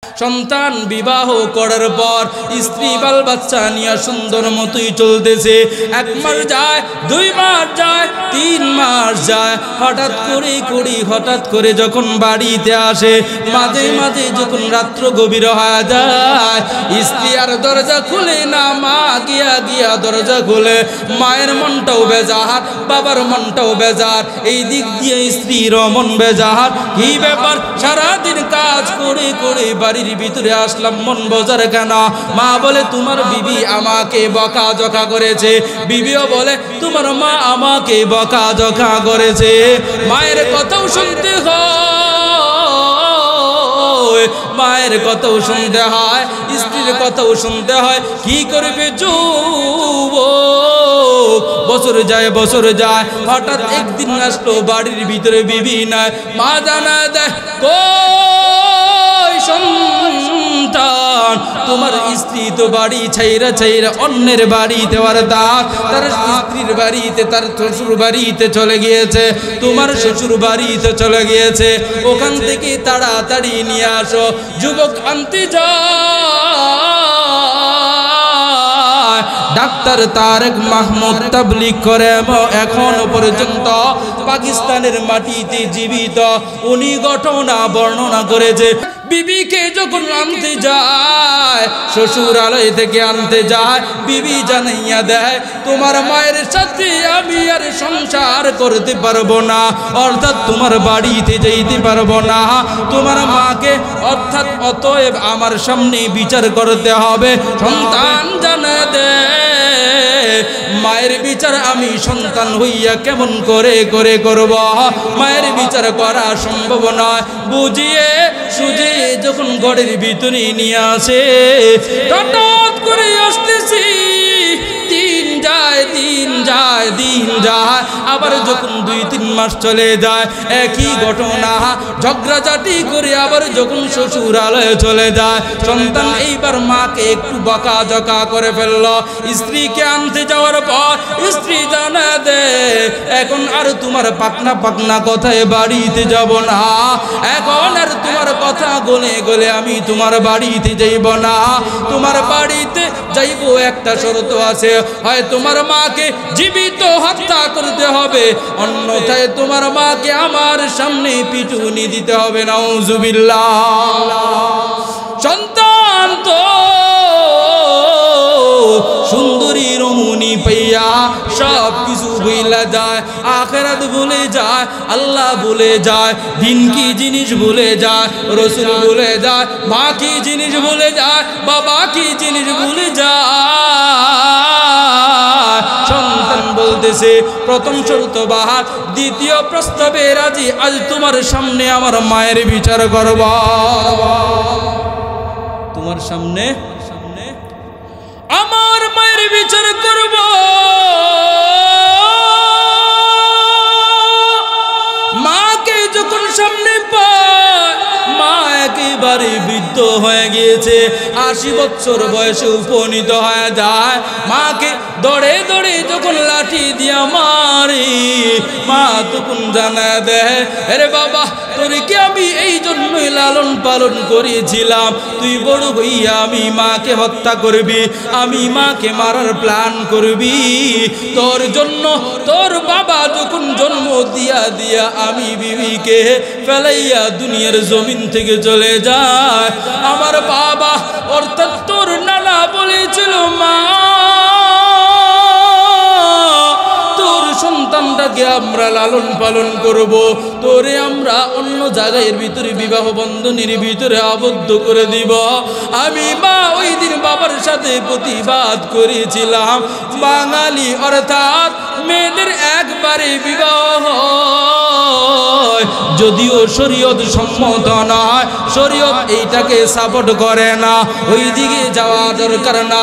সন্তান বিবাহ করার পর স্ত্রী বাল বাচ্চা নিয়ে সুন্দর মতোই চলতেছে। 1 মাস যায়, 2 মাস যায়, 3 মাস যায়। হঠাৎ করে যখন বাড়িতে আসে, মাঝে মাঝে যখন রাত্র গভীর হয়ে যায়, স্ত্রী আর দরজা খুলে না, মা গিয়া দরজা খুলে। মায়ের মনটাও বেজার, বাবার মনটাও বেজার, এই দিক দিয়ে স্ত্রীর মন বেজার। কি ব্যাপার, সারাদিন কাজ করে বাড়ির ভিতরে আসলাম, মন বোঝার কেন? মা বলে তোমার বিবি আমাকে বকাঝকা করেছে। বিবিও বলে তোমার মা আমাকে বকাঝকা করেছে। মায়ের কথাও শুনতে হয়, মায়ের কথাও শুনতে হয়, স্ত্রীর কথাও শুনতে হয়। কি করবে যুবক? বছর যায়, হঠাৎ একদিন আসলো, বাড়ির ভিতরে বিবি নাই। মা জানা দেয়, সন্তান তোমার স্ত্রী তো বাড়ি ছাইরা অন্যের বাড়িতে তার স্ত্রীর বাড়িতে, তার শ্বশুর বাড়িতে চলে গিয়েছে, তোমার শ্বশুর বাড়িতে চলে গিয়েছে। ওখান থেকে তাড়াতাড়ি নিয়ে আসো। যুবক আনতে যায়, ডাক্তার তারেক মাহমুদ তাবলীগ করে এখনো পর্যন্ত পাকিস্তানের মাটিতে জীবিত। উনি ঘটনা বর্ণনা করেছে, বিবিকে যখন আনতে যায়, শ্বশুরালয় থেকে আনতে যায়, বিবি জানাইয়া দেয় তোমার মায়ের সাথে আমি আর সংসার করতে পারবো না, অর্থাৎ তোমার বাড়িতে যেতে পারবো না। তোমার মাকে অর্থাৎ অতএব আমার সামনে বিচার করতে হবে। সন্তান জানা দেয়, মায়ের বিচার আমি সন্তান হইয়া কেমন করে করব? মায়ের বিচার করা সম্ভব নয়। বুঝিয়ে সুঝিয়ে যখন ঘরের ভিতরে নিয়ে আসে, হঠাৎ করে আসতেছি, দিন যায়, আবার যখন 2-3 মাস চলে যায়, একই ঘটনা, ঝগড়াঝাটি করে আবার যখন শ্বশুরালয়ে চলে যায়, সন্তান এইবার মাকে একটু বকাঝকা করে ফেলল। স্ত্রীকে আনতে যাওয়ার পর স্ত্রী জানা দে, এখন আর তোমার পাকনা কথায় বাড়িতে যাব না, এখন আর তোমার কথা গলে আমি তোমার বাড়িতে যাইব না। তোমার বাড়িতে যাইব একটা শর্ত আছে, হয় তোমার মাকে জীবিত হত্যা করতে হবে, অন্যথায় তোমার মাকে আমার সামনে পিটুনি দিতে হবে। নাউজুবিল্লাহ। সন্তান তো সুন্দরী রমণী পাইয়া সব কিছু ভুলে যায়, আখিরাত ভুলে যায়, আল্লাহ ভুলে যায়, দিন কি জিনিস ভুলে যায়, রসুল ভুলে যায়, মা কি জিনিস ভুলে যায়, বাবা কি জিনিস ভুলে যায়। সন্তান বলতেছে প্রথম শর্ত বাহার, দ্বিতীয় প্রস্তাবে রাজি, আজ তোমার সামনে আমার মায়ের বিচার করব, তোমার সামনে আমার মায়ের বিচার করব। মাকে যখন সামনে পায়, মা একেবারে বৃদ্ধ হয়ে গিয়েছে, 80 বছর বয়সে উপনীত হয়ে যায়। মাকে দৌড়ে যখন লাঠি দিয়া মারে, মা তখন জানা দেয়, আরে বাবা তোরকে আমি এই জন্যই লালন পালন করেছিলাম, তুই বড় হইয়া আমি মাকে হত্যা করবি, আমি মাকে মারার প্ল্যান করবি। তোর জন্য তোর বাবা যখন জন্ম দিয়া আমি বিবিকে ফেলাইয়া দুনিয়ার জমিন থেকে চলে যায়। আমার বাবা অর্থাৎ তোর নানা বলেছিল, মা সন্তানটাকে আমরা লালন পালন করব, তোরে আমরা অন্য জায়গায় ভিতরে বিবাহ বন্ধনের ভিতরে আবদ্ধ করে দিব। আমি মা ওই দিন বাবার সাথে প্রতিবাদ করেছিলাম, বাঙালি অর্থাৎ মেয়েদের একবারে বিবাহ যদিও শরীয়ত সম্মত নয়, শরীয়ত এইটাকে সাপোর্ট করে না, ওই দিকে যাওয়া দরকার না,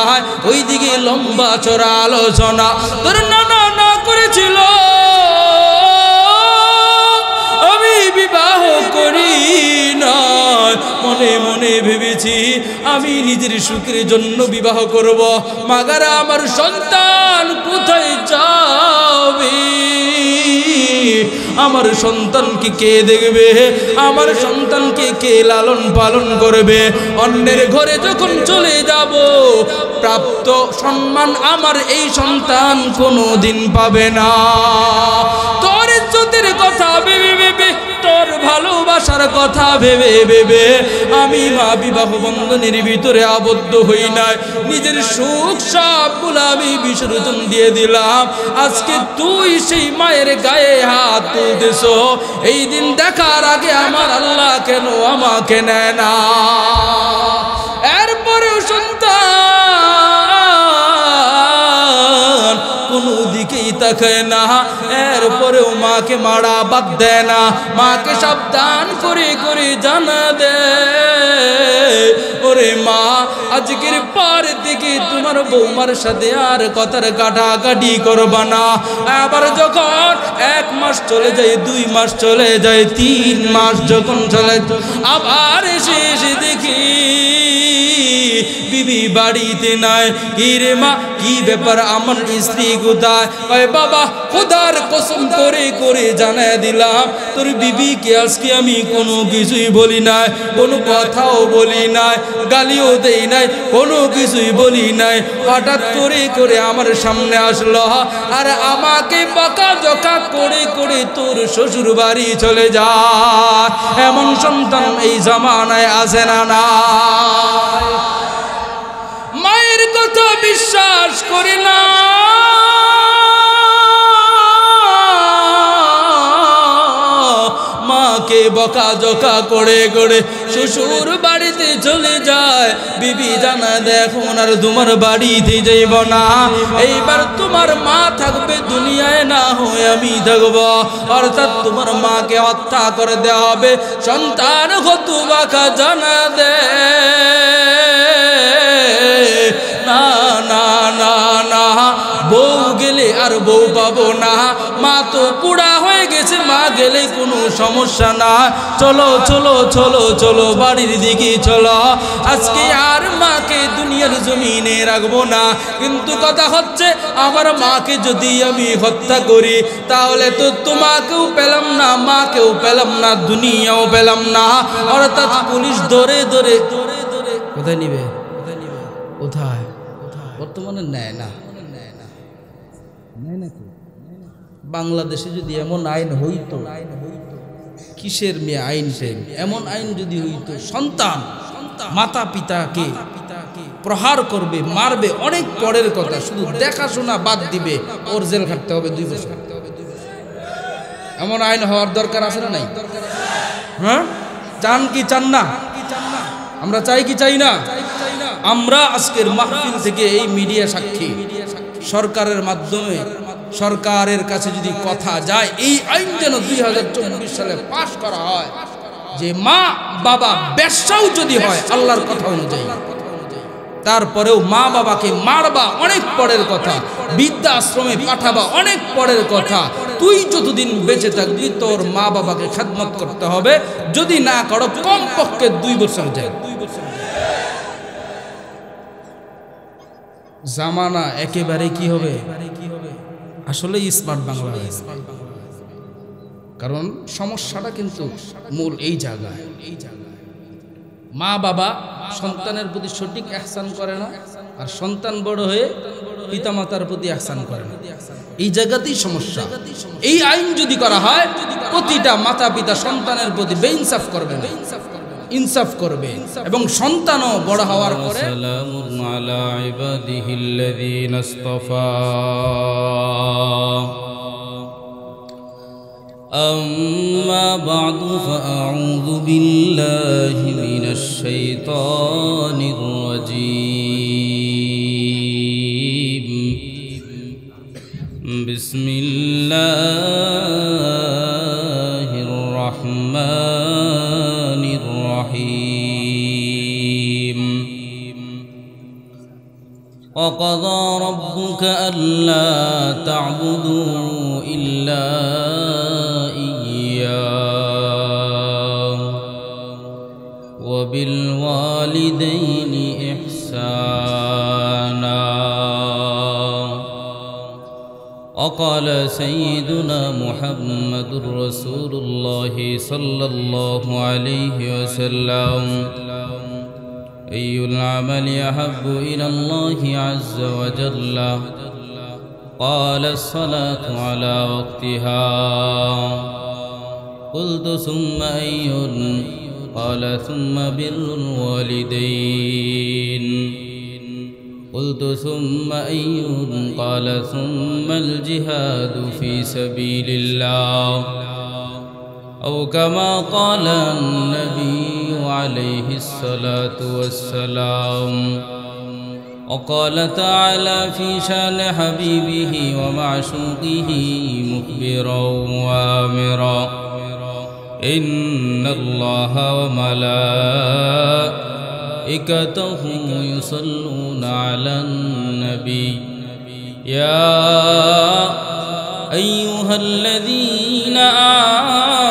ওই দিকে লম্বা চড়া আলোচনা তোর নানা না করেছিল। আমি বিবাহ করি না, মনে মনে ভেবেছি আমি নিজের সুখের জন্য বিবাহ করব, মাগারা আমার সন্তান কোথায় যাবে? আমার সন্তানকে কে দেখবে, আমার সন্তানকে কে লালন পালন করবে? অন্যের ঘরে যখন চলে যাব, প্রাপ্ত সম্মান আমার এই সন্তান কোনোদিন পাবে না। তোর ইজ্জতের কথা ভেবে ভেবে, তোর ভালোবাসার কথা ভেবে ভেবে আমি মা বিবাহ বন্ধনের ভিতরে আবদ্ধ হই নাই, নিজের সুখ সবগুলো আমি বিসর্জন দিয়ে দিলাম। আজকে তুই সেই মায়ের গায়ে হাত তুলতেছ, এই দিন দেখার আগে আমার আল্লাহ কেন আমাকে নেয় না? এরপরেও সন্তান কোনো দিকেই তাকায় না, এরপরেও মাকে মারা বাদ দেয় না, মাকে সাবধান করে করে জানা দেয়, ওরে মা আজকের পর থেকে তোমার বৌমার সাথে আর কথার কাটাকাটি করবা না। আবার যখন 1 মাস চলে যায়, 2 মাস চলে যায়, 3 মাস যখন চলে, আবার এসে এসে দেখি বিবি বাড়িতে নাই। কি রে মা, কি ব্যাপার, আমার স্ত্রী কোথায়? কয় বাবা খোদার কসম করে করে জানায় দিলাম, তোর বিবিকে আজকে আমি কোনো কিছুই বলি নাই, কোনো কথাও বলি নাই, গালিও দেই নাই, কোনো কিছুই বলি নাই। হঠাৎ করে করে আমার সামনে আসলো আর আমাকে বকাঝকা করে করে তোর শ্বশুর বাড়ি চলে যা। এমন সন্তান এই জামানায় আছে না? না, মায়ের কথা বিশ্বাস করে না, মাকে বকাঝকা করে করে শ্বশুর বাড়িতে চলে যায়। বিবি জানা দেখো আর তোমার বাড়িতে যাইব না, এইবার তোমার মা থাকবে দুনিয়ায়, না হয় আমি থাকবো, অর্থাৎ তোমার মাকে হত্যা করে দেওয়া হবে। সন্তান হতবাকা জানা দে না না না না, বউ গেলে আর বউ পাবো না, মা তো পুরা হয়ে গেছে, মা গেলে কোনো সমস্যা না, চলো চলো চলো চলো বাড়ির দিকে চলো, আজকে আর মাকে দুনিয়ার জমিনে রাখবো না। কিন্তু কথা হচ্ছে, আমার মাকে যদি আমি হত্যা করি তাহলে তো তোমাকেও পেলাম না, মাকেও পেলাম না, দুনিয়াও পেলাম না। অর্থাৎ পুলিশ ধরে ধরে কোথায় নিবে, কোথায়? বর্তমানে নেয় না। বাংলাদেশে যদি এমন আইন হইতো, কিসের মেয়ে আইন, এমন আইন যদি হইতো, সন্তান মাতা পিতাকে প্রহার করবে, মারবে, অনেক পরের কথা, শুধু দেখাশোনা বাদ দিবে, ওর জেল খাটতে হবে 2 বছর। এমন আইন হওয়ার দরকার আছে না নাই? হ্যাঁ, চান কি চান না? আমরা চাই কি চাই না? আমরা আজকের মাহফিল থেকে এই মিডিয়া সাক্ষী, সরকারের মাধ্যমে সরকারের কাছে যদি কথা যায়, এই আইন যেন 2024 সালে পাশ করা হয়, যে মা বাবা বেশ্যাও যদি হয় আল্লাহর কথা অনুযায়ী, তারপরেও মা বাবাকে মারবা অনেক পরের কথা, বৃদ্ধাশ্রমে পাঠাবা অনেক পরের কথা। তুই যতদিন বেঁচে থাকবি তোর মা বাবাকে খেদমত করতে হবে, যদি না করো কমপক্ষে 2 বছর যায়। জামানা একেবারে কি হবে, আসলে স্মার্ট বাংলাদেশ। কারণ সমস্যাটা কিন্তু মূল এই জায়গায়, মা বাবা সন্তানের প্রতি সঠিক ইহসান করে না, আর সন্তান বড় হয়ে পিতামাতার প্রতি ইহসান করে না, এই জায়গাতেই সমস্যা। এই আইন যদি করা হয়, প্রতিটা মাতা পিতা সন্তানের প্রতি বেইনসাফ করবে না, ইনসাফ করবে, এবং সন্তানও বড় হওয়ার পরে সালামুন আলা ইবাদিহিল্লাযীনা ইসতাফা। أما بعد فأعوذ بالله من الشيطان الرجيم. بسم الله الرحمن الرحيم. وقضى ربك ألا تعبدوا إلا وبالوالدين إحسانا وقال سيدنا محمد رسول الله صلى الله عليه وسلم أي العمل أحب إلى الله عز وجل قال الصلاة على وقتها قلت ثم أي قال ثم بر الوالدين قلت ثم أي قال ثم الجهاد في سبيل الله أو كما قال النبي عليه الصلاة والسلام. وقال تعالى في شان حبيبه ومعشوقه مخبرا وآمرا إن الله وملائكته يصلون على النبي يا أيها الذين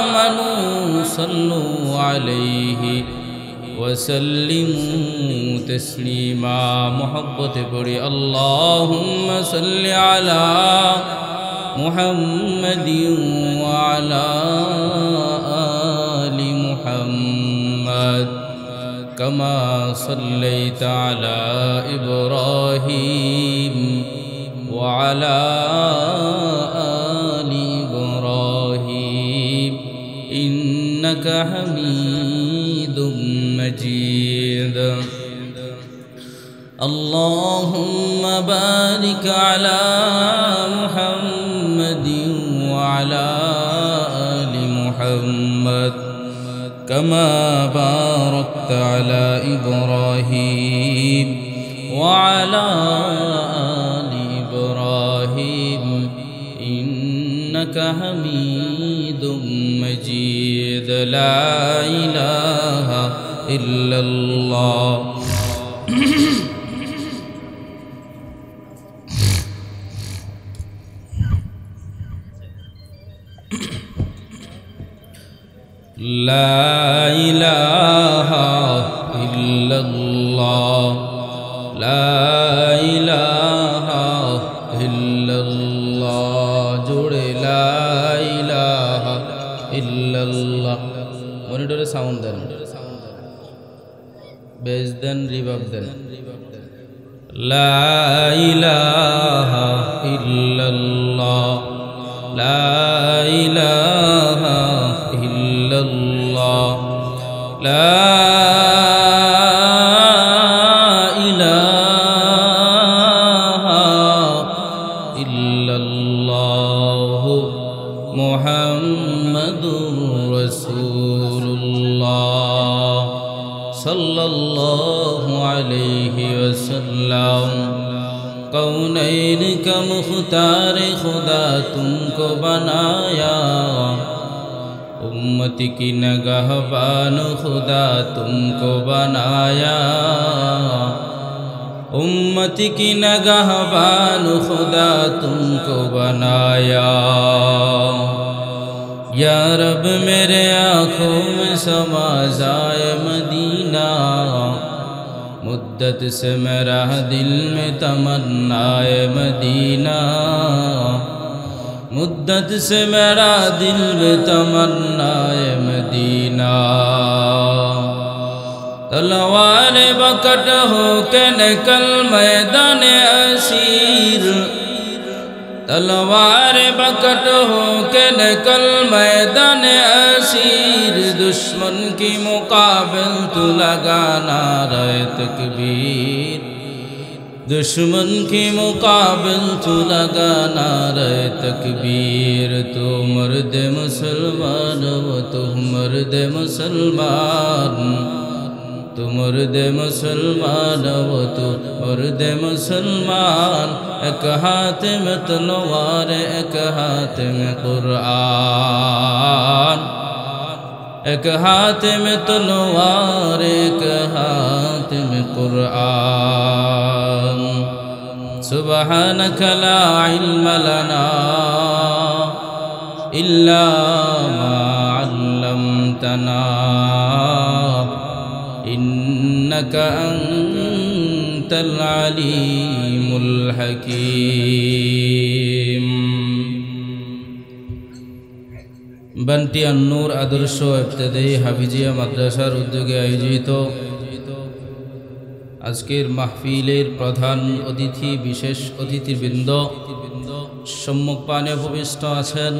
آمنوا صلوا عليه وسلموا تسليما. محبت بڑی اللهم صل على محمد وعلى آل محمد كما صليت على إبراهيم وعلى آل إبراهيم إنك حميد مجيد. اللهم بارك على محمد وعلى آل محمد كما باركت على إبراهيم وعلى آل إبراهيم إنك حميد مجيد. لا إله إلا الله. لا إله إلا الله. لا إله إلا الله. جوڑے لا إله إلا الله. মনিটরে সাউন্ড দেন, বেস দেন, রিভার্ব দেন. লা ইলাহা ইল্লাল্লাহ. লা ইলাহা ইল্লাল্লাহ. লা ইলাহা ইল্লাল্লাহ মুহাম্মাদুর রাসূলুল্লাহ सल्लल्लाहु अलैहि वसल्लम. कौनैन का मुख्तार खुदा तुमको बनाया, उम्मत की नगहबान खुदा तुमको बनाया, उम्मत की नगहबान खुदा तुमको बनाया. या रब मेरे आँखों में समा जाए मदीना, मुद्दत से मेरा दिल में तमन्नाए मदीना, मुद्दत से मेरा दिल में तमन्नाए मदीना. तलवार बकट हो के निकल मैदान असीर, तलवार बकट हो के निकल मैदान असीर. दुश्मन की मुकाबिल तू लगाना रहे तकबीर, दुश्मन की मुकाबिल तू लगाना रहे तकबीर. तू मर्द मुसलमान वो तू मर्द मुसलमान, तू मर्द मुसलमान वो तू मर्द मुसलमान. एक हाथ में तलवार एक हाथ में कुरान, एक हाथ में तलवार एक हाथ में कुरान. सुबहानक ला इल्म लना इल्ला मा अल्लमतना इन्नक अंतल अलीमुल हकीम. বান্টিয়ান নূর আদর্শ ইবতেদায়ী হাফিজিয়া মাদ্রাসার উদ্যোগে আয়োজিত আজকের মাহফিলের প্রধান অতিথি, বিশেষ অতিথিবৃন্দ সম্মুখপানে উপবিষ্ট আছেন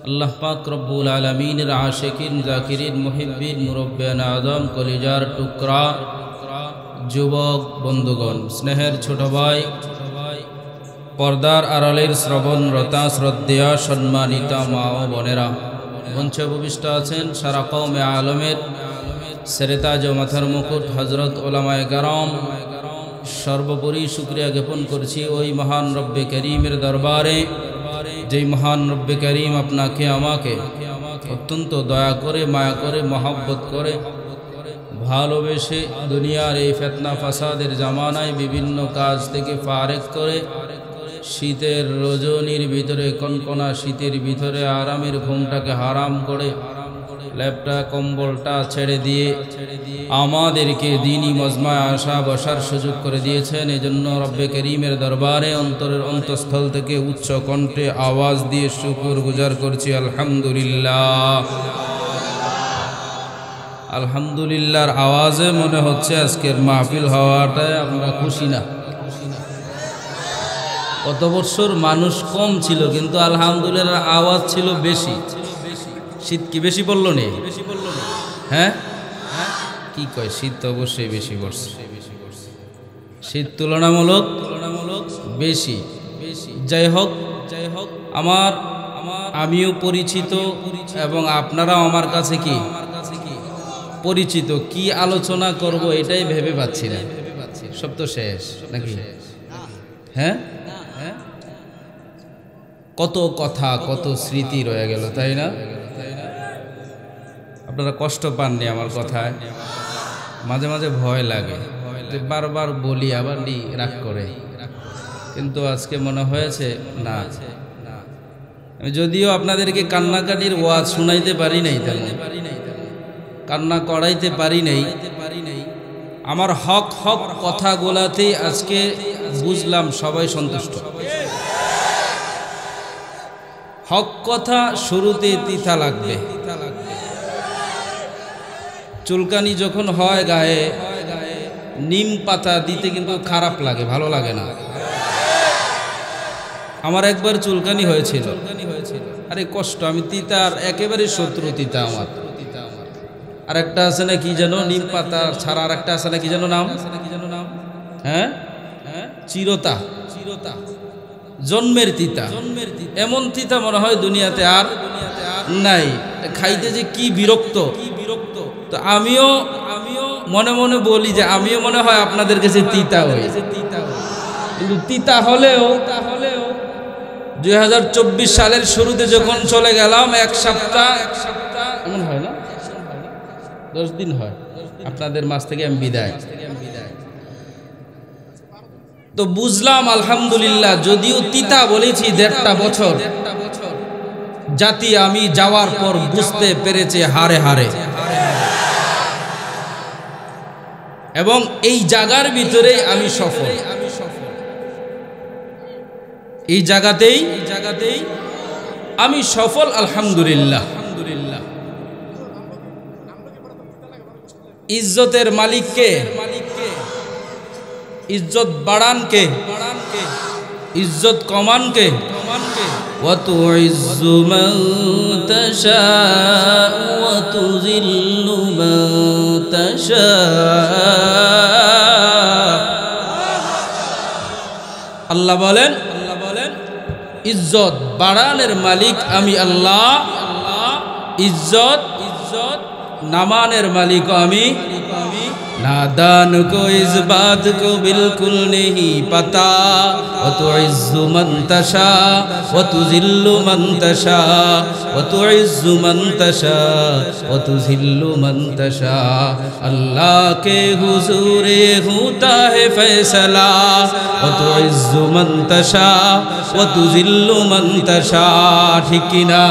আল্লাহ পাক রব্বুল আলামিনের আশিকিন, জাকিরিন, মুহিব্বিন, মুরব্বিয়ান আদম, কলিজার টুকরা যুবক বন্ধুগণ, স্নেহের ছোট ভাই, পর্দার আড়ালের শ্রবণরতা শ্রদ্ধেয়া সম্মানিতা মা ও বোনেরা, মঞ্চে উপবিষ্ট আছেন সারা কওমে আলমের সেরেতাজ ও মাথার মুকুট হজরত ওলামায়ে কেরাম। সর্বোপরি শুকরিয়া জ্ঞাপন করছি ওই মহান রব্বে করিমের দরবারে, যেই মহান রব্বে করিম আপনাকে আমাকে অত্যন্ত দয়া করে, মায়া করে, মহব্বত করে, ভালোবেসে দুনিয়ার এই ফিতনা ফাসাদের জামানায় বিভিন্ন কাজ থেকে ফারেক করে শীতের রজনীর ভিতরে, কনকনা শীতের ভিতরে আরামের ঘুমটাকে হারাম করে ল্যাপটা কম্বলটা ছেড়ে দিয়ে আমাদেরকে দ্বীনি মজমায় আসা বসার সুযোগ করে দিয়েছেন। এজন্য রব্বে করিমের দরবারে অন্তরের অন্তঃস্থল থেকে উচ্চ কণ্ঠে আওয়াজ দিয়ে শুকর গুজার করছি আলহামদুলিল্লাহ। আলহামদুলিল্লাহর আওয়াজে মনে হচ্ছে আজকের মাহফিল হওয়াটায় আমরা খুশি না। কত বছর মানুষ কম ছিল, কিন্তু আলহামদুলিল্লাহর আওয়াজ ছিল বেশি। শীত কি বেশি পড়লো নে? হ্যাঁ, কি কয়? শীত তো অবশ্যই বেশি পড়ছে, শীত তুলনামূলক বেশি। যাই হোক, আমিও পরিচিত এবং আপনারাও আমার কাছে কি পরিচিত। কি আলোচনা করব এটাই ভেবে পাচ্ছি না। সব তো শেষ নাকি? হ্যাঁ, কত কথা, কত স্মৃতি রয়ে গেল, তাই না? আপনারা কষ্ট পাননি আমার কথায়? মাঝে মাঝে ভয় লাগে যে বারবার বলি আবার রাগ করে, কিন্তু আজকে মনে হয়েছে না, আমি যদিও আপনাদেরকে কান্নাকাটির ওয়াজ শুনাইতে পারি নাই, তেমন কান্না করাইতে পারি নাই, আমার হক কথাগুলাতেই আজকে বুঝলাম সবাই সন্তুষ্ট। হক কথা শুরুতে তিতা লাগবে। চুলকানি যখন হয় গায়ে, নিম পাতা দিতে কিন্তু খারাপ লাগে, ভালো লাগে না। আমার একবার চুলকানি হয়েছিল, আরে কষ্ট, আমি তিতার একেবারে শত্রু তিতা আমার। আর একটা আছে না কি যেন, নিম পাতা ছাড়া আর একটা আছে না কি যেন নাম, হ্যাঁ, চিরতা, জন্মের তিতা। এমন তিতা মনে হয় দুনিয়াতে আর নাই, খাইতে যে কি বিরক্ত। তো আমিও মনে মনে বলি যে আমিও মনে হয় আপনাদের কাছে তিতা হই, কিন্তু তিতা হলেও 2024 সালের শুরুতে যখন চলে গেলাম, এক সপ্তাহ এমন হয় না, 10 দিন হয় আপনাদের মাঝ থেকে আমি বিদায়। তো বুঝলাম আলহামদুলিল্লাহ, যদিও তিতা বলেছি 1.5 বছর, জাতি আমি যাওয়ার পর বুঝতে পেরেছে হারে হারে। এবং এই জায়গার ভিতরেই আমি সফল, এই জায়গাতেই আমি সফল আলহামদুলিল্লাহ। ইজ্জতের মালিককে, ইজ্জত বাড়ানকে, ইজ্জত কমানকে। ওয়াতুইজ্জু মান তাশা ওয়া তুযিল্লু মান তাশা। আল্লাহ বলেন, ইজ্জত বাড়ানের মালিক আমি আল্লাহ, ইজ্জত নামানের মালিক আমি। नादान को इस बात को बिल्कुल नहीं पता, व तुइज्जु मन तशा व तुजिल्लु मन तशा, व तुइज्जु मन तशा व तुजिल्लु मन तशा। अल्लाह के हुजूरे होता है फैसला, व तुइज्जु मन तशा व तुजिल्लु मन तशा। ठीक ना?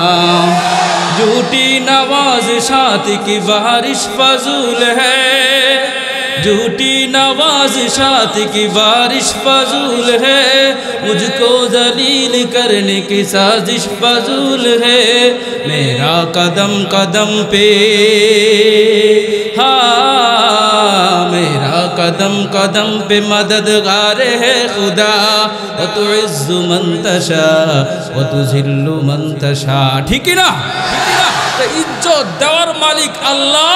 झूठी नवाज़िशात की बारिश फजूल है, झूठी नवाज शात की बारिश फजूल है, मुझको जलील करने की साजिश फजूल है। मेरा कदम कदम पे हाँ, मेरा कदम कदम पे मददगार है खुदा। व तुइज़्ज़ु मन तशा व तुज़िल्लु मन तशा। ठीक ना? इज्जत देওয়ার মালিক আল্লাহ।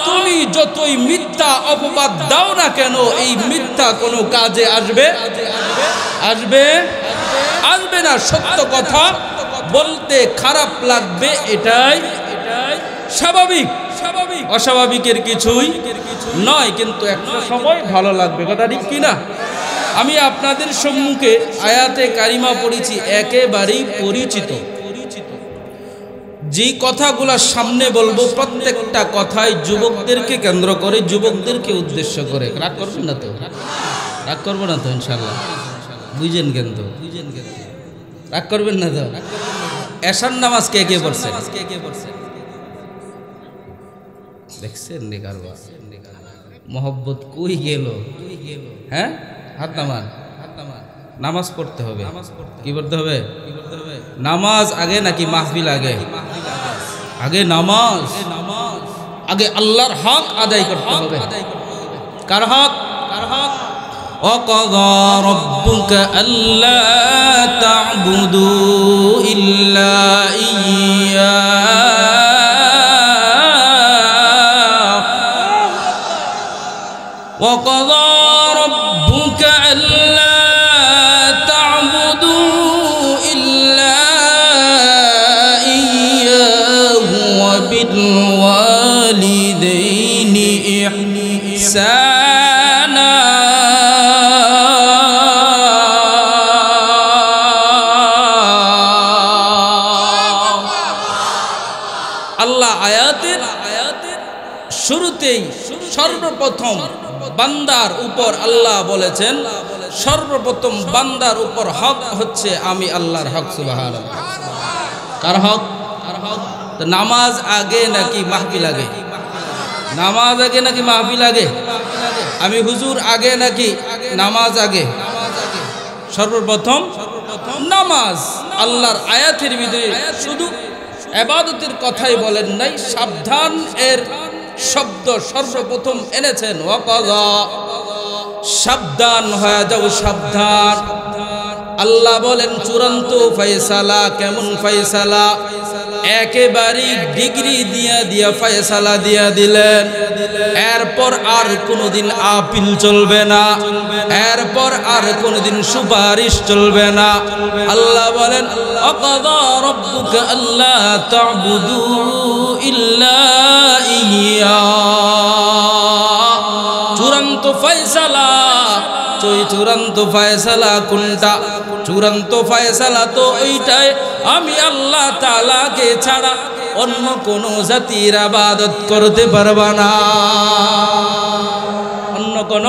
তুমি যতই মিথ্যা অপবাদ দাও না কেন, এই মিথ্যা কোনো কাজে আসবে? আসবে আসবে না। সত্য কথা বলতে খারাপ লাগবে, এটাই স্বাভাবিক। অস্বাভাবিকের কিছুই নয়, কিন্তু একটা সময় ভালো লাগবে। কথা ঠিক কিনা? আমি আপনাদের সম্মুখে আয়াতে কারিমা পড়েছি, একেবারেই পরিচিত। যে কথাগুলো সামনে বলবো প্রত্যেকটা কথাই যুবকদেরকে কেন্দ্র করে, যুবকদেরকে উদ্দেশ্য করে। রাগ করবেন না তো? রাগ করবো না তো ইনশাল্লাহ? বুঝেন কিন্তু? রাগ করবেন না তো? এশার নামাজ কে কে পড়ছেন? দেখছেন মোহব্বত কই গেল? হ্যাঁ, হাত নামান। নামাজ পড়তে হবে। কি পড়তে হবে? নামাজ আগে নাকি মাহফিল আগে? আগে নামাজ। আগে আল্লাহর হক আদায় করতে হবে। কার হক? وَقَضَى رَبُّكَ أَلَّا تَعْبُدُوا إِلَّا إِيَّاهُ وَقَضَى رَبُّكَ أَلَّا تعبدوا إلا إياه وبالوالدين إحسانا আল্লাহ আয়াতের শুরুতেই সর্বপ্রথম বান্দার উপর আল্লাহ বলেছেন, সর্বপ্রথম বান্দার উপর হক হচ্ছে আমি আল্লাহর হক। সুবহানাল্লাহ। কার হক? তো নামাজ আগে নাকি মাহফিল আগে? নামাজ আগে নাকি মাহফিল আগে? আমি হুজুর আগে নাকি নামাজ আগে? সর্বপ্রথম নামাজ। আল্লাহর আয়াতের ভিতরে শুধু ইবাদতের কথাই বলেন নাই, সাবধান এর শব্দ সর্বপ্রথম এনেছেন। ওয়াকাযা, সাবধান হয়ে যাও, সাবধান। আল্লাহ বলেন চূড়ান্ত ফয়সালা। কেমন ফয়সালা? একেবারে ডিগ্রি দিয়া ফয়সালা দিয়া দিলেন। এরপর আর কোনোদিন আপিল চলবে না, এরপর আর কোনোদিন সুপারিশ চলবে না। আল্লাহ বলেন ওয়াকাযা রাব্বুকা আল্লা তা'বুদু ইল্লা ইয়্যাহু। চূড়ান্ত ফয়সালা। চূড়ান্ত ফয়সালা কোনটা? চূড়ান্ত ফয়সালা তো ওইটাই, আমি আল্লাহ তাআলাকে ছাড়া অন্য কোন জাতির ইবাদত করতে পারবা না। অন্য কোন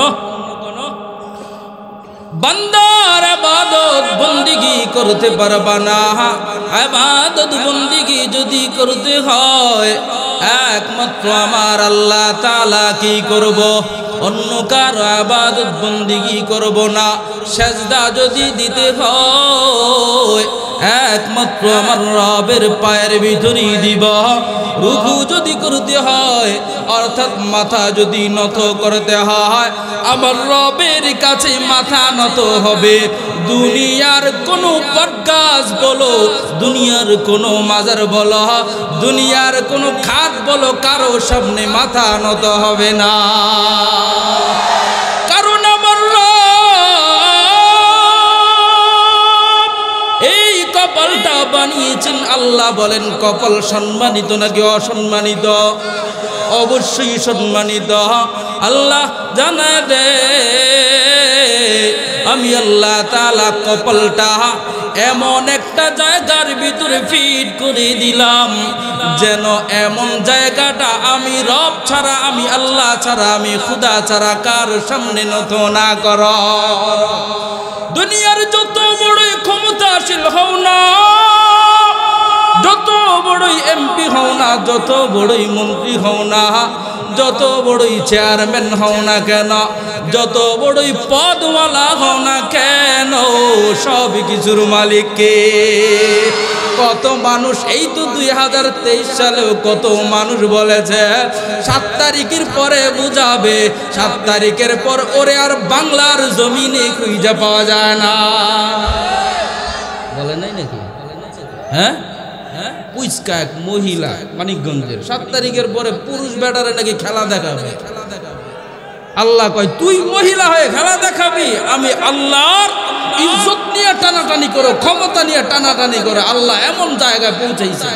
বান্দার ইবাদত বন্দেগী করতে পারবা না। ইবাদত বন্দেগী যদি করতে হয় একমাত্র আমার আল্লাহ তাআলা কি করব? অন্য কারো ইবাদত বন্দেগী করব না। সেজদা যদি দিতে হয় একমাত্র আমার রবের পায়ের ভিতরে দিব। রুকু যদি করতে হয় অর্থাৎ মাথা যদি নত করতে হয় আমার রবের কাছে মাথা নত হবে। দুনিয়ার কোনো বটগাছ বলো, দুনিয়ার কোনো মাজার বলো, দুনিয়ার কোনো খাট বলো, কারো সামনে মাথা নত হবে না। কারণ আমার এই কপালটা বানিয়েছেন আল্লাহ। বলেন কপাল সম্মানিত নাকি অসম্মানিত? অবশ্যই সম্মানিত। আল্লাহ জানায় দে আমি আল্লাহ তাআলা কপালটা এমন একটা জায়গার ভিতরে ফিট করে দিলাম যেন এমন জায়গাটা আমি রব ছাড়া, আমি আল্লাহ ছাড়া, আমি খুদা ছাড়া কার সামনে নত না কর। দুনিয়ার যত বড়ই ক্ষমতাশীল হও না, যত বড়ই এমপি হও না, যত বড়ই মন্ত্রী হও না, যত বড়ই চেয়ারম্যান হও না কেন, যত বড়ই পদওয়ালা হও না কেন, সব কিছুর মালিক কে? কত মানুষ, এই তো 2023 সালেও কত মানুষ বলেছে 7 তারিখের পরে বুঝাবে, 7 তারিখের পর ওরে আর বাংলার জমিনে খুঁজে পাওয়া যায় না। বলে নাই নাকি? হ্যাঁ, পুইস্কা এক মহিলা মানিকগঞ্জের 7 তারিখের পরে পুরুষ ব্যাটারে নাকি খেলা দেখাবে। আল্লাহ কয় তুই মহিলা হয়ে খেলা দেখাবি? আমি আল্লাহর ইজ্জত নিয়ে টানাটানি করো, ক্ষমতা নিয়ে টানাটানি করো। আল্লাহ এমন জায়গায় পৌঁছাইছে।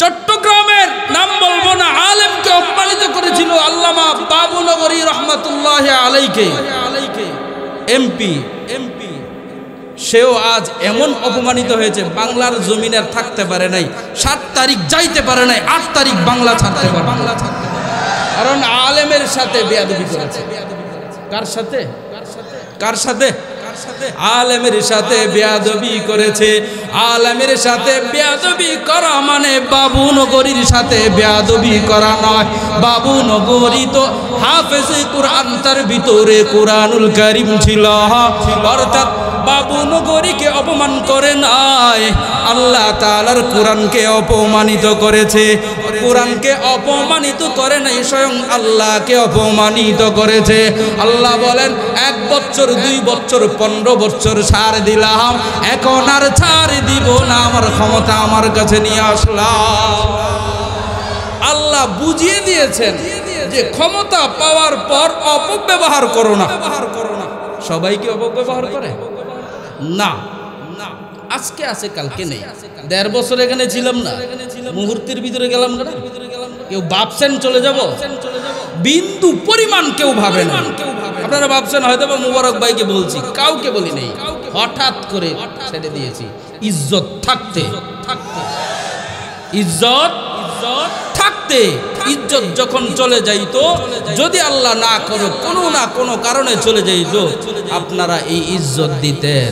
চট্টগ্রামের নাম বলবো না, আলেমকে অপমানিত করেছিল আল্লামা বাবুনগরী রহমাতুল্লাহ আলাইকে, এমপি। সেও আজ এমন অপমানিত হয়েছে, বাংলার জমিনে আর থাকতে পারে নাই। 7 তারিখ যাইতে পারে নাই, 8 তারিখ বাংলা ছাড়তে পারে, কারণ আলেমের সাথে বেয়াদবি করেছে। কার সাথে? কার সাথে? আলেমের সাথে বেয়াদবি করেছে। আলেমের সাথে বেয়াদবি করা মানে বাবুনগরীর সাথে বেয়াদবি করা নয়। বাবুনগরী তো হাফেজে কুরআন, তার ভিতরে কুরআনুল কারীম ছিল, অর্থাৎ বাবুনগরীকে অপমান করে নাই, আল্লাহ তাআলার কোরআনকে অপমানিত করেছে। কোরআনকে অপমানিত করে নাই, স্বয়ং আল্লাহকে অপমানিত করেছে। আল্লাহ বলেন 1 বছর 2 বছর 15 বছর ছাড় দিলাম, এখন আর ছাড় দিব না, আমার ক্ষমতা আমার কাছে নিয়ে আসলাম। আল্লাহ বুঝিয়ে দিয়েছেন যে ক্ষমতা পাওয়ার পর অপব্যবহার করো না। সবাইকে অপব্যবহার করে না, আজকে আছে কালকে নেই। 1.5 বছর এখানে ছিলাম না, মুহূর্তের ভিতরে গেলাম না। কেউ ভাবছেন চলে যাব? বিন্দু পরিমাণ কেউ ভাবে না। আপনারা ভাবছেন হয়তো বা মুবারক ভাইকে বলছি, কাউকে বলি নেই, হঠাৎ করে ছেড়ে দিয়েছি। ইজ্জত থাকতে, ইজ্জত থাকতে, ইজ্জত যখন চলে যাইতো, যদি আল্লাহ না করো কোনো না কোনো কারণে চলে যাইতো, আপনারা এই ইজ্জত দিতেন।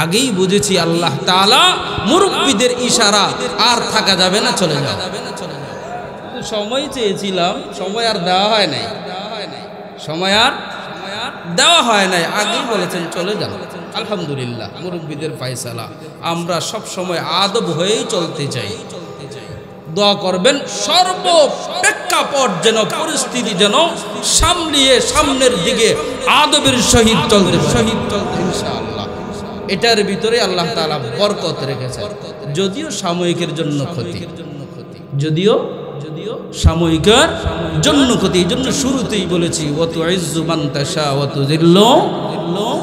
আগেই বুঝেছি আল্লাহ তাআলা মুরব্বিদের ইশারা, আর থাকা যাবে না, চলে যাবে। সময় চেয়েছিলাম, সময় আর দেওয়া হয় নাই, সময় আর দেওয়া হয় নাই। আগেই বলেছেন চলে যান। আলহামদুলিল্লাহ, মুরব্বিদের ফয়সালা। আমরা সব সময় আদব হয়েই চলতে চাই। দোয়া করবেন সর্বপ্রেক্ষাপট যেন, পরিস্থিতি যেন সামলিয়ে সামনের দিকে আদবের সহিত চলতে ইনশাআল্লাহ। এটার ভিতরে আল্লাহ তাআলা বরকত রেখেছেন। যদিও সাময়িকের জন্য ক্ষতি, যদিও সাময়িকের জন্য ক্ষতি। এই জন্য শুরুতেই বলেছি ওয়া তুইজ্জু মান তাশা ওয়া তুযিল্লু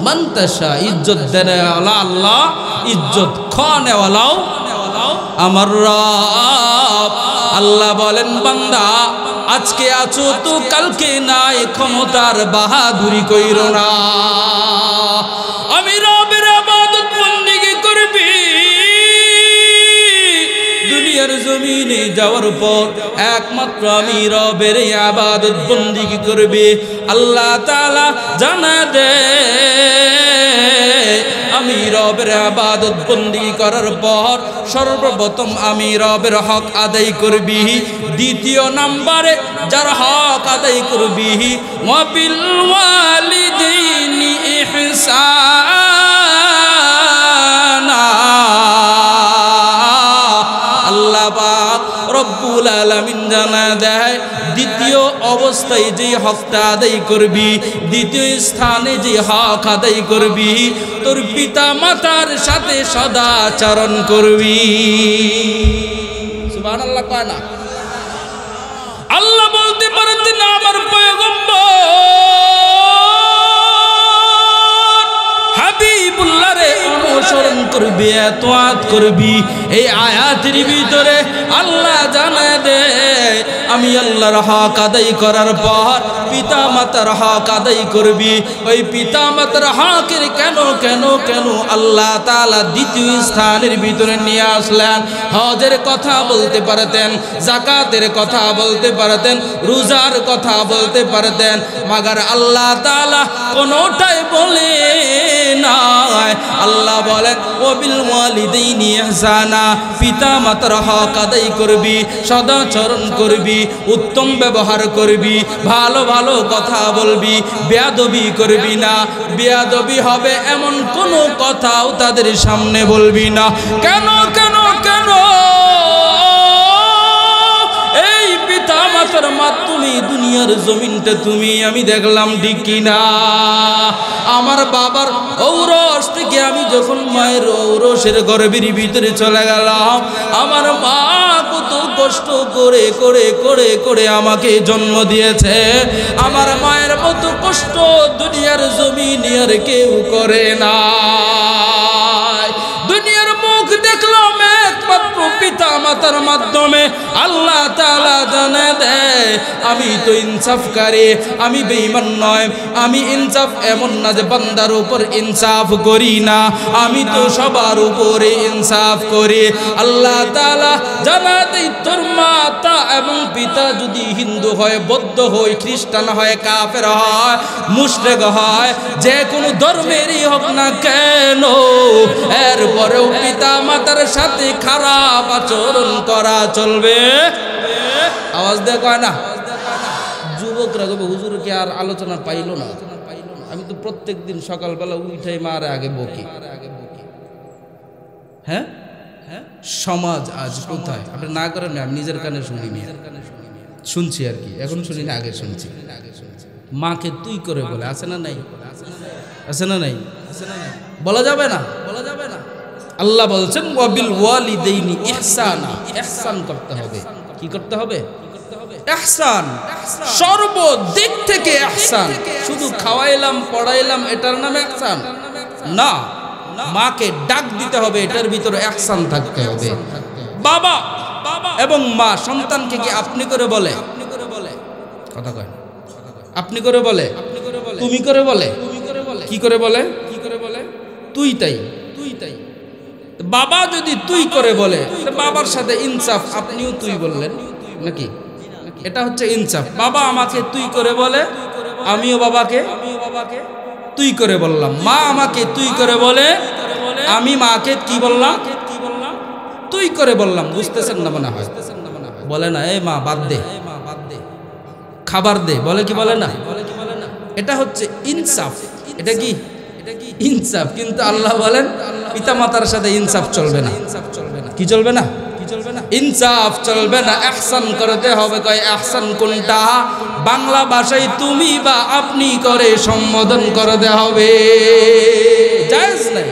মান তাশা। ইজ্জত দেন আল্লাহ, ইজ্জত খাওয়ানেওয়ালাও আমার রব। আল্লাহ বলেন বান্দা আজকে আছো তো কালকে নাই, ক্ষমতার বাহাদুরি কইরো না। আমি রবের ইবাদত বন্দেগী করবি, দুনিয়ার জমিনে যাওয়ার পর একমাত্র আমি রবের ইবাদত বন্দেগী করবি। আল্লাহ তাআলা জানা দে আমি রবের ইবাদত বন্দেগী করার পর সর্বপ্রথম আমি রবের হক আদায় করবি। দ্বিতীয় নম্বরে যার হক আদায় করবি, ওয়া বিল ওয়ালিদাইনি ইহসানা। আল্লাহ পাক রব্বুল আলামিন জানা দেয় দ্বিতীয় অবস্থায় যে হকটা আদায় করবি, দ্বিতীয় স্থানে যে হক আদায় করবি, তোর পিতা মাতার সাথে সদাচরণ করবি। সুবহানাল্লাহ কয় না? আল্লাহ বলতে পারতেন আমার পয়গম্বর হাবিবুল্লাহ রে অনুসরণ করবি, ইতাআত করবি। এই আয়াতের ভিতরে আল্লাহ জানায় দে আমি আল্লাহর হক আদায় করার পর পিতা মাতার হক আদায় করবি। ওই পিতা মাতার হকের কেন কেন কেন আল্লাহ তাআলা দ্বিতীয় স্থানের ভিতরে নিয়ে আসলেন। হজের কথা বলতে পারতেন, যাকাতের কথা বলতে পারতেন, রোজার কথা বলতে পারতেন, মাগার আল্লাহ তাআলা কোনোটাই বলে নাই। আল্লাহ বলেন ওয়া বিল ওয়ালিদাইনি ইহসানা, পিতা মাতার হক আদায় করবি, সদাচরণ করবি। উত্তম ব্যবহার করবি, ভালো ভালো কথা বলবি, বেয়াদবি করবি না। বেয়াদবি হবে এমন কোনো কথাও তাদের সামনে বলবি না। কেন কেন কেন? এই পিতা মাতার মাধ্যমে দুনিয়ার জমিনটা তুমি আমি দেখলাম ঠিক কিনা। আমার বাবার ঔরস থেকে আমি যখন মায়ের ঔরসের গর্ভের ভিতরে চলে গেলাম, আমার মা কত কষ্ট করে করে করে করে আমাকে জন্ম দিয়েছে। আমার মায়ের মতো কষ্ট দুনিয়ার জমিনে আর কেউ করে না। দুনিয়ার মুখ দেখলাম একমাত্র পিতা মাতার মাধ্যমে। আল্লাহ তাআলা জানে দেয় আমি তো ইনসাফকারী, আমি বেঈমান নয়। আমি ইনসাফ এমন না যে বান্দার উপর ইনসাফ করি না, আমি তো সবার উপরে ইনসাফ করি। আল্লাহ তাআলা জানা দেয় তোর মাতা এবং পিতা যদি হিন্দু হয়, বৌদ্ধ হয়, খ্রিস্টান হয়, কাফের হয়, মুশরিক হয়, যে কোনো ধর্মেরই হোক না কেন, এরপরেও পিতা মাতার সাথে খারাপ আচরণ করা চলবে। আওয়াজ দিয়ে কয় না? যুবকরা কবে হুজুর কি আর আলোচনা পাইল না? আমি তো প্রত্যেক দিন সকালবেলা উঠাই মারে আগে বকি। হ্যাঁ, সমাজ আজ কোথায়? আপনি না করেন, আমি নিজের কানে শুনিনি, শুনছি আর কি, এখন শুনি না, আগে শুনছি। মাকে তুই করে বলে, আছে না নাই? আছে না নাই? বলা যাবে না, বলা যাবে না। আল্লাহ বলছেন ওয়াবিল ওয়ালিদাইনি ইহসানা, ইহসান করতে হবে। কি করতে হবে? ইহসান, সর্বদিক থেকে ইহসান। শুধু খাওয়াইলাম পড়াইলাম এটার নামে ইহসান না, মাকে ডাক দিতে হবে, এটার ভিতরে ইহসান থাকতে হবে। বাবা এবং মা সন্তানকে কি আপনি করে বলে? কথা কয় আপনি করে বলে, তুমি করে বলে, কি করে বলে? তুই তাই, তুই তাই। বাবা যদি তুই করে বলে, বাবার সাথে ইনসাফ, আপনিও তুই বললেন নাকি? এটা হচ্ছে ইনসাফ। বাবা আমাকে তুই করে বলে, আমিও বাবাকে তুই করে বললাম। মা আমাকে তুই করে বলে, আমি মাকে কি বললাম? তুই করে বললাম। বুঝতেছেন না মনে হয়? বলে না এই মা বাদ দে, খাবার দে, বলে কি বলে না? এটা হচ্ছে ইনসাফ। এটা কি ইনসাফ? কিন্তু আল্লাহ বলেন পিতা মাতার সাথে ইনসাফ চলবে না। কি চলবে না? ইনসাফ চলবে না, ইহসান করতে হবে। কয় ইহসান কোনটা? বাংলা ভাষায় তুমি বা আপনি করে সম্বোধন করতে হবে। জায়েজ নাই।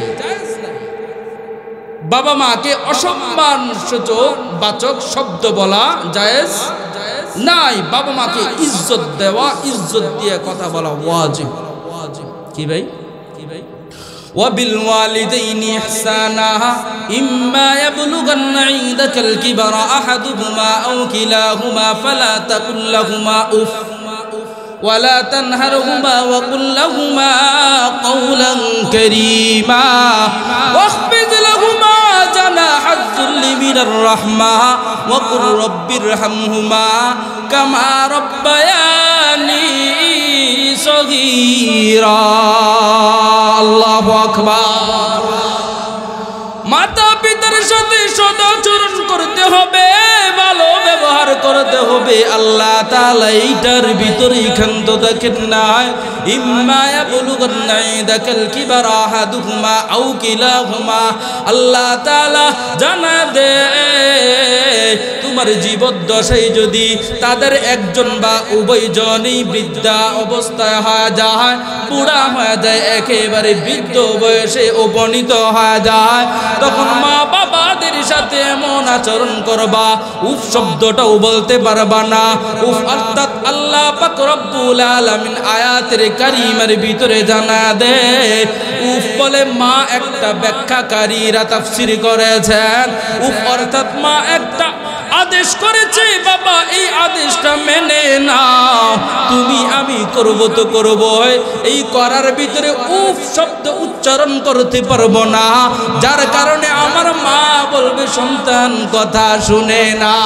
বাবা মাকে অসম্মান সূচক বাচক শব্দ বলা জায়েজ নাই। বাবা মাকে ইজ্জত দেওয়া, ইজ্জত দিয়ে কথা বলা ওয়াজিব। কি ভাই? وبالوالدين إحسانا إما يبلغن عندك الكبر أحدهما أو كلاهما فلا تقل لهما أف ولا تنهرهما وقل لهما قولا كريما واخفض لهما جناح الذل من الرحمة وقل رب ارحمهما كما ربياني صغيرا আল্লাহু আকবার। মাতা পিতার সাথে সদাচরণ করতে হবে, ভালো ব্যবহার করতে হবে। আল্লাহ তাআলা এইটার ভিতরেই ক্ষান্ত দেখেন না। ইম্মা ইয়াবলুগান্না ইনদাকাল কিবারা আহাদুহুমা আও কিলাহুমা, আল্লাহ তাআলা জানা দে তোমার জীবদ্দশায় যদি তাদের একজন বা উভয়জনই বৃদ্ধা অবস্থায় হয়ে যায়, বুড়া হয়ে যায়, একেবারে বৃদ্ধ বয়সে উপনীত হয়ে যায়, তখন মা বাবাদের সাথে এমন আচরণ করবা, উফ শব্দটাও বলতে পারবা না। উফ অর্থাৎ আল্লাহ পাক রব্বুল আলামিন আয়াতের কারিমার ভিতরে জানা দে, উফ বলে মা একটা ব্যাখ্যাকারীরা তাফসীর করেছেন। উফ অর্থাৎ মা একটা আদেশ করেছে, বাবা এই আদেশটা মেনে নাও। তুমি আমি করব তো করব, এই করার ভিতরে উফ শব্দ উচ্চারণ করতে পারবো না, যার কারণে আমার মা বলবে সন্তান কথা শুনে না।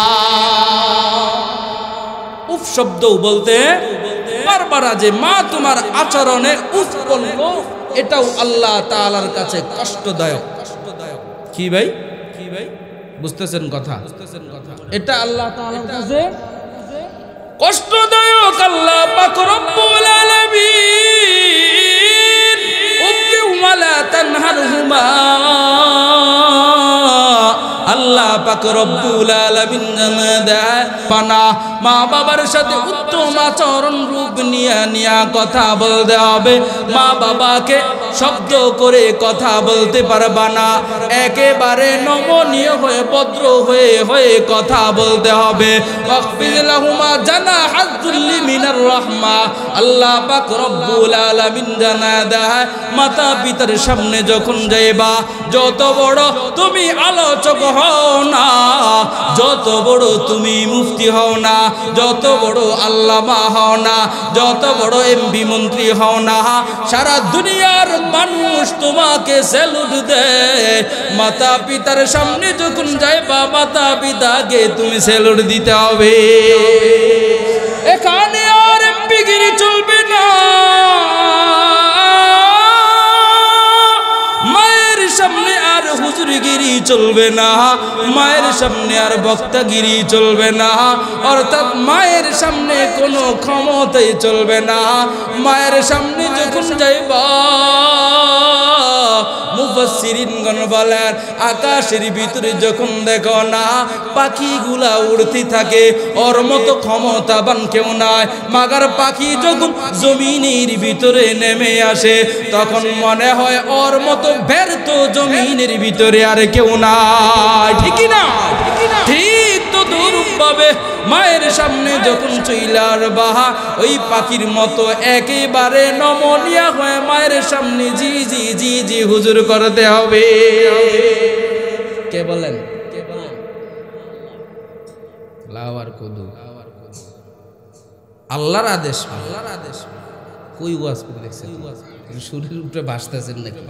উফ শব্দ বলতে পারবা না, যে মা তোমার আচরণে উফ বললো, এটাও আল্লাহ তাআলার কাছে কষ্টদায়ক। কি ভাই? বুঝতেছেন কথা? এটা আল্লাহ তাআলার কাছে কষ্টদায়ক আল্লাহ পাক রব্বুল আলামিন ওয়ালা তানহারহুমা আল্লাহ পাক রব্বুল আলামিন জানায় পানা মা বাবার সাথে উত্তম আচরণ রূপ নিয়া কথা বলতে হবে। মা বাবাকে শব্দ করে কথা বলতে পারবা না, একেবারে নমনীয় হয়ে ভদ্র হয়ে কথা বলতে হবে। ওয়াকফিজ লাহুমা জানাহাজ যুল্লি মিনার রাহমা আল্লাহ পাক রব্বুল আলামিন জানায় দেয় মাতা পিতার সামনে যখন যাইবা, যত বড় তুমি আলোচক হও না, যত বড় তুমি মুফতি হও না, যত বড় আল্লামা হও না, যত বড় এমপি মন্ত্রী হও না, সারা দুনিয়ার মানুষ তোমাকে স্যালুট দেয়। মাতা পিতার সামনে যখন যাইবা, মাতা পিতাকে তুমি স্যালুট দিতে হবে। এখানে আর এমপিগিরি চলবে না, মায়ের সামনে আর হুজুরগিরি চলবে না, মায়ের সামনে আর বক্তাগিরি চলবে না, অর্থাৎ মায়ের সামনে কোনো ক্ষমতাই চলবে না। মায়ের সামনে যখন যাইবা, মুফাসসিরিনগণ বলেন আকাশের ভিতরে যখন দেখো না পাখিগুলা উড়তে থাকে, ওর মতো ক্ষমতাবান কেউ নাই। মাগার পাখি যখন জমিনের ভিতরে নেমে আসে, তখন মনে হয় ওর মতো ব্যর্থ জমিনের ভিতরে আর কেউ নাই। ঠিক না? ঠিক তো দূরভাবে মায়ের সামনে যখন চইলার বাহা, ওই পাখির মতো একেবারে নমনীয় হয়ে মায়ের সামনে জি জি জি জি হুজুর করতে হবে। কে বলেন? লাওয়ার কুদু আল্লাহর আদেশ, আল্লাহর আদেশ। কই ওয়াজ করে দেখছেন? শরীর উপরে ভাসতেছেন নাকি?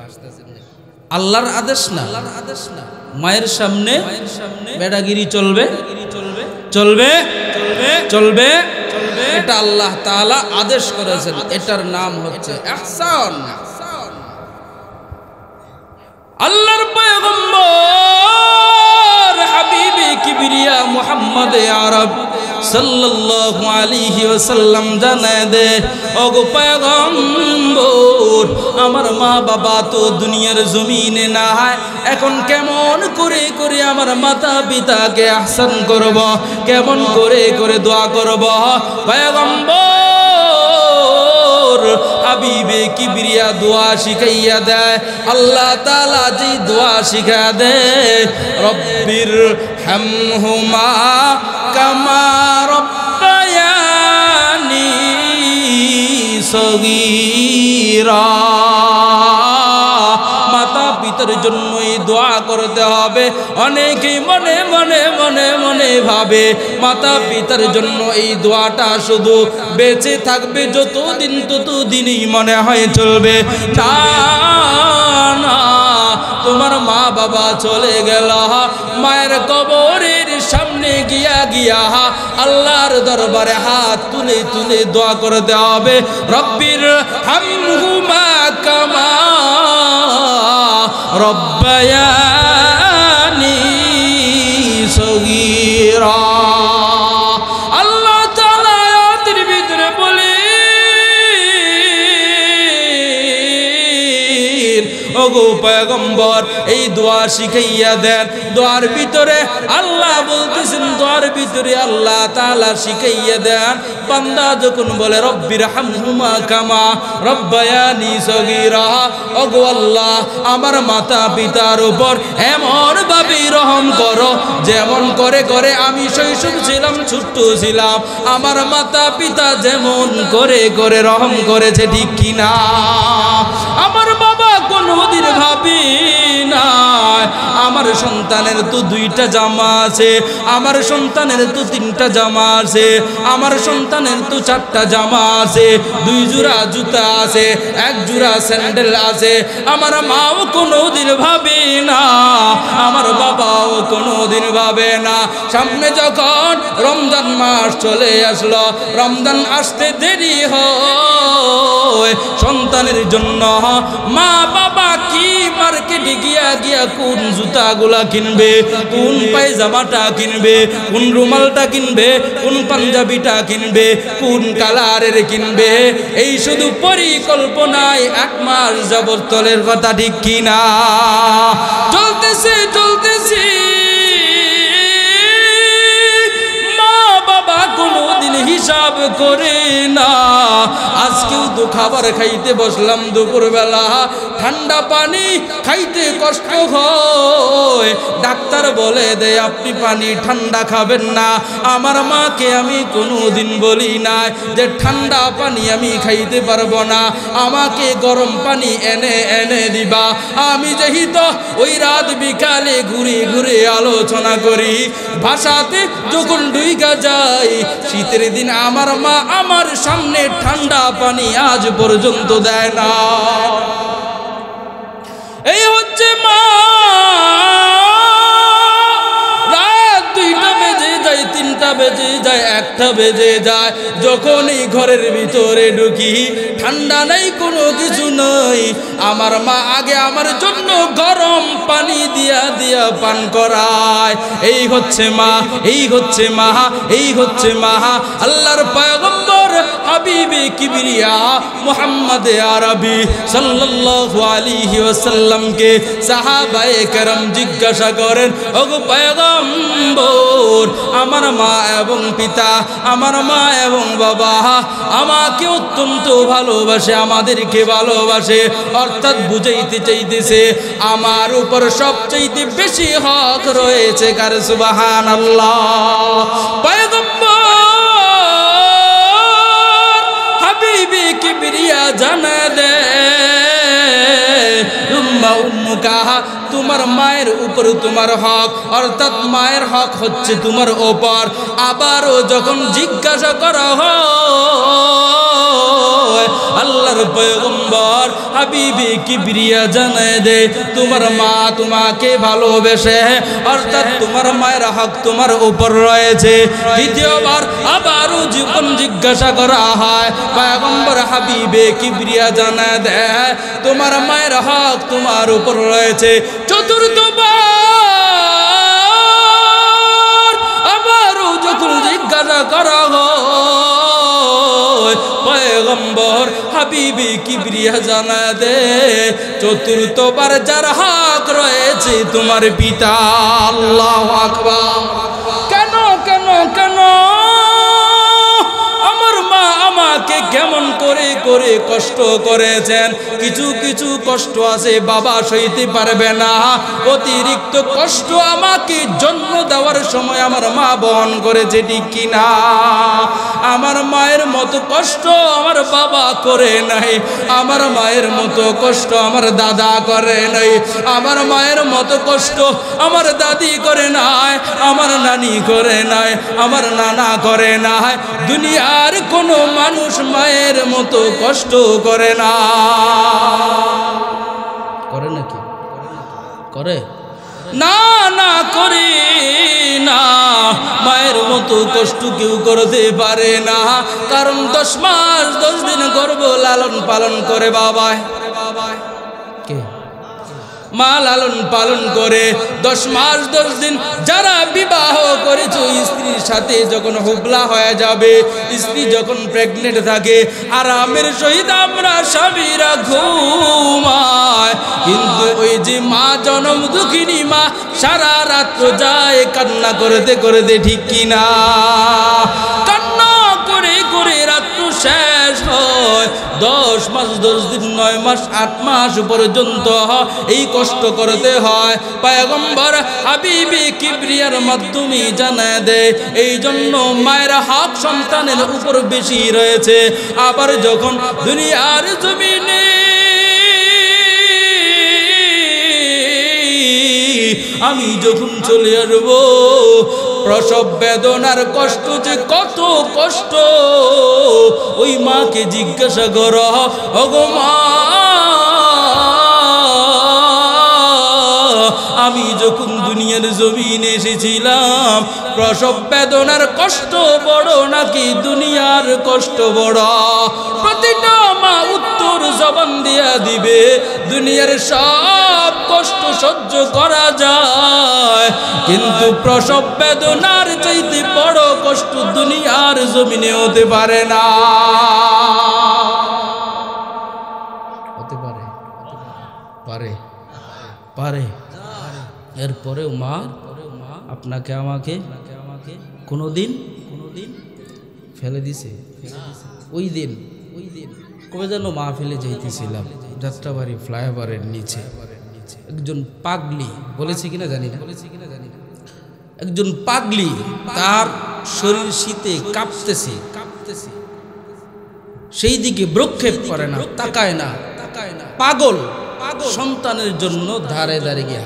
আল্লাহর আদেশ না, আল্লাহর আদেশ না। মায়ের সামনে বেড়াগিরি চলবে, চলবে, চলবে, এটা আল্লাহ তাআলা আদেশ করেছেন। এটার নাম হচ্ছে ইহসান। আল্লাহর পয়গম্বর হাবিবে কিবরিয়া মুহাম্মদ আরব সাল্লাল্লাহু আলাইহি ওয়াসাল্লাম জানায় দে, ওগো পয়গম্বর, আমার মা বাবা তো দুনিয়ার জমিনে নাই, এখন কেমন করে করে আমার মাতা পিতাকে ইহসান করব, কেমন করে করে দোয়া করব। পয়গম্বর হাবিবে কিবরিয়া দোয়া শিখাইয়া দেয়। আল্লাহ তাআলা যে দোয়া শিখা দেয়, রব্বির হামহুমা কামা রব্বায়ানি সগীরা। মাতা পিতার জন্য এই দোয়া করতে হবে। অনেকেই মনে মনে মনে মনে ভাবে মাতা পিতার জন্য এই দোয়াটা শুধু বেঁচে থাকবে যতদিন ততদিনই মনে হয় চলবে। না না, তোমার মা বাবা চলে গেল, মায়ের কবরের সামনে গিয়া গিয়া আল্লাহর দরবারে হাত তুলে তুলে দোয়া করতে হবে। রব্বির হামহুমা কামা রব্বায়ানি সগীরা। আল্লাহ তাআলা আয়াতের ভিতরে বলে, ওগো পয়গম্বর, এই দোয়া শিখাইয়া দেন। দোয়ার ভিতরে আল্লাহ বলতেছেন, দোয়ার ভিতরে আল্লাহ তাআলা শিখাইয়া দেন। বান্দা যখন বলে রব্বির হামহুমা কামা রব্বায়ানি সগীরা, ওগো আল্লাহ, আমার মাতা পিতার উপর এমন ভাবে রহম করো যেমন করে করে আমি শৈশব ছিলাম, ছোট্ট ছিলাম, আমার মাতা পিতা যেমন করে করে রহম করেছে, ঠিক কিনা? আমার বাবা কোনদিন ভাবি না আমার সন্তানের তো 2টা জামা আছে, আমার সন্তানের তো 3টা জামা আছে, আমার সন্তানের তো 4টা জামা আছে, 2 জোড়া জুতা আছে, 1 জোড়া স্যান্ডেল আছে। আমার মাও কোনোদিন ভাবে না, আমার বাবাও কোনোদিন ভাবে না। সামনে যখন রমজান মাস চলে আসলো, রমজান আসতে দেরি হয়, সন্তানের জন্য মা বাবা কি মার্কেট মার্কেটে গিয়া কোন জুতাগুলা কিনবে, কোন পায়জামাটা কিনবে, কোন রুমালটা কিনবে, কোন পাঞ্জাবিটা কিনবে, কোন কালারের কিনবে, এই শুধু পরিকল্পনায় 1 মাস যাবত তলের কথা ঠিক কিনা চলতেছে। কোনদিন হিসাব করে না। আজকেও তো খাবার খাইতে বসলাম দুপুরবেলা, ঠান্ডা পানি খাইতে কষ্ট হয়। ডাক্তার বলে দেয় আপনি পানি ঠান্ডা খাবেন না। আমার মাকে আমি কোনোদিন বলি না যে ঠান্ডা পানি আমি খাইতে পারবো না, আমাকে গরম পানি এনে দিবা। আমি যেহেতু ওই রাত বিকালে ঘুরে আলোচনা করি, ভাষাতে যখন ডুইগা যাই, শীতের দিন আমার মা আমার সামনে ঠান্ডা পানি আজ পর্যন্ত দেয় না। এই হচ্ছে মা। রাত 2টা বেজে যায়, 3টা বেজে যায়, 1টা বেজে যায়, যখন এই ঘরের ভিতরে ঢুকি ঠান্ডা নাই, কোনো কিছু নয়। আমার মা আগে আমার জন্য গরম পানি দিয়া পান করায়। এই হচ্ছে মা, এই হচ্ছে মা, এই হচ্ছে মা। আল্লাহর পয়গম্বর হাবিবে কিবরিয়া মুহাম্মদে আরবি সাল্লাল্লাহু আলাইহি ওয়াসাল্লামকে সাহাবায়ে কেরাম জিজ্ঞাসা করেন, ওগো পয়গম্বর, আমার মা এবং পিতা, আমার মা এবং বাবা আমাকে অত্যন্ত ভালোবাসে, আমাদেরকে ভালোবাসে, অর্থাৎ বুঝাইতে চাইতেছে আমার উপর সবচেয়ে বেশি হক রয়েছে কার? সুবহানাল্লাহ। পয়গম্বর হাবিবে কিবরিয়া জানা দে, তোমার মায়ের উপর তোমার হক, অর্থাৎ মায়ের হক হচ্ছে তোমার ওপর। আবারও যখন জিজ্ঞাসা করা হয়, আল্লাহর পয়গম্বর হাবিবে কিবরিয়া জানায় দে তোমার মা তোমাকে ভালোবেসে, অর্থাৎ তোমার মায়ের হক তোমার উপর রয়েছে। দ্বিতীয়বার আবারও যখন জিজ্ঞাসা করা হয়, পয়গম্বর হাবিবে কিবরিয়া জানায় দে তোমার মায়ের হক তোমার উপর রয়েছে। চতুর্থবার আবারও যখন জিজ্ঞাসা করা হয়, পয়গম্বর হাবিবে কিবরিয়া জানায় দে চতুর্থবার যার হক রয়েছে তোমার পিতা। আল্লাহু আকবার। কেন কেন কেন আমার মা আমাকে কেমন করে কষ্ট করেছেন? কিছু কষ্ট আছে বাবা সইতে পারবে না, অতিরিক্ত কষ্ট আমাকে জন্ম দেওয়ার সময় আমার মা বহন করেছে, ঠিক কিনা? আমার মায়ের মতো কষ্ট আমার বাবা করে নাই, আমার মায়ের মতো কষ্ট আমার দাদা করে নাই, আমার মায়ের মতো কষ্ট আমার দাদি করে নাই, আমার নানি করে নাই, আমার নানা করে নাই। দুনিয়ার কোনো মানুষ মায়ের মতো কষ্ট করে না। করে নাকি? করে না? না করে না। মায়ের মতো কষ্ট কেউ করতে পারে না, কারণ 10 মাস 10 দিন গর্ভ লালন পালন করে বাবায়। কে? মা লালন পালন করে 10 মাস 10 দিন। যারা বিবাহ করেছো, স্ত্রীর সাথে যখন হুবলা হয়ে যাবে, স্ত্রী যখন প্রেগনেন্ট থাকে, আরামের সহিত আমরা স্বামীরা ঘুমায়, কিন্তু ওই যে মা জনম দুঃখিনী মা সারা রাত্র যায় কান্না করতে করতে, ঠিক কিনা? কান্না করে রাত্র শেষ হয়। 10 মাস 10 দিন 9 মাস 8 মাস পর্যন্ত এই কষ্ট করতে হয়। পয়গম্বর হাবিবে কিবরিয়ার মাধ্যমে জানায় দেয়, এই জন্য মায়ের হক সন্তানের উপর বেশি রয়েছে। আবার যখন দুনিয়ার জমিনে আমি যখন চলে আসবো, প্রসব বেদনার কষ্ট যে কত কষ্ট, ওই মাকে জিজ্ঞাসা করো, ওগো মা, আমি যখন দুনিয়ার জমিনে এসেছিলাম, প্রসব বেদনার কষ্ট বড় নাকি দুনিয়ার কষ্ট বড়? প্রতিটা মা উত্তর জবান দিয়া দিবে, দুনিয়ার সব কষ্ট সহ্য করা যায়, কিন্তু প্রসব বেদনার চাইতে বড় কষ্ট দুনিয়ার জমিনে হতে পারে না। হতে পারে? পারে, পারে। এরপরেও মা আপনাকে আমাকে কোনোদিন ফেলে দিছে? ওই দিন কবে যেন মাহফিলে যাইতেছিলাম, যাত্রাবাড়ি ফ্লাইওভারের নিচে একজন পাগলি, বলেছি কিনা জানি না, একজন পাগলি, তার শরীর শীতে কাঁপতেছে, সেই দিকে ভ্রুক্ষেপ করে না, তাকায় না, পাগল সন্তানের জন্য ধারে ধারে গিয়ে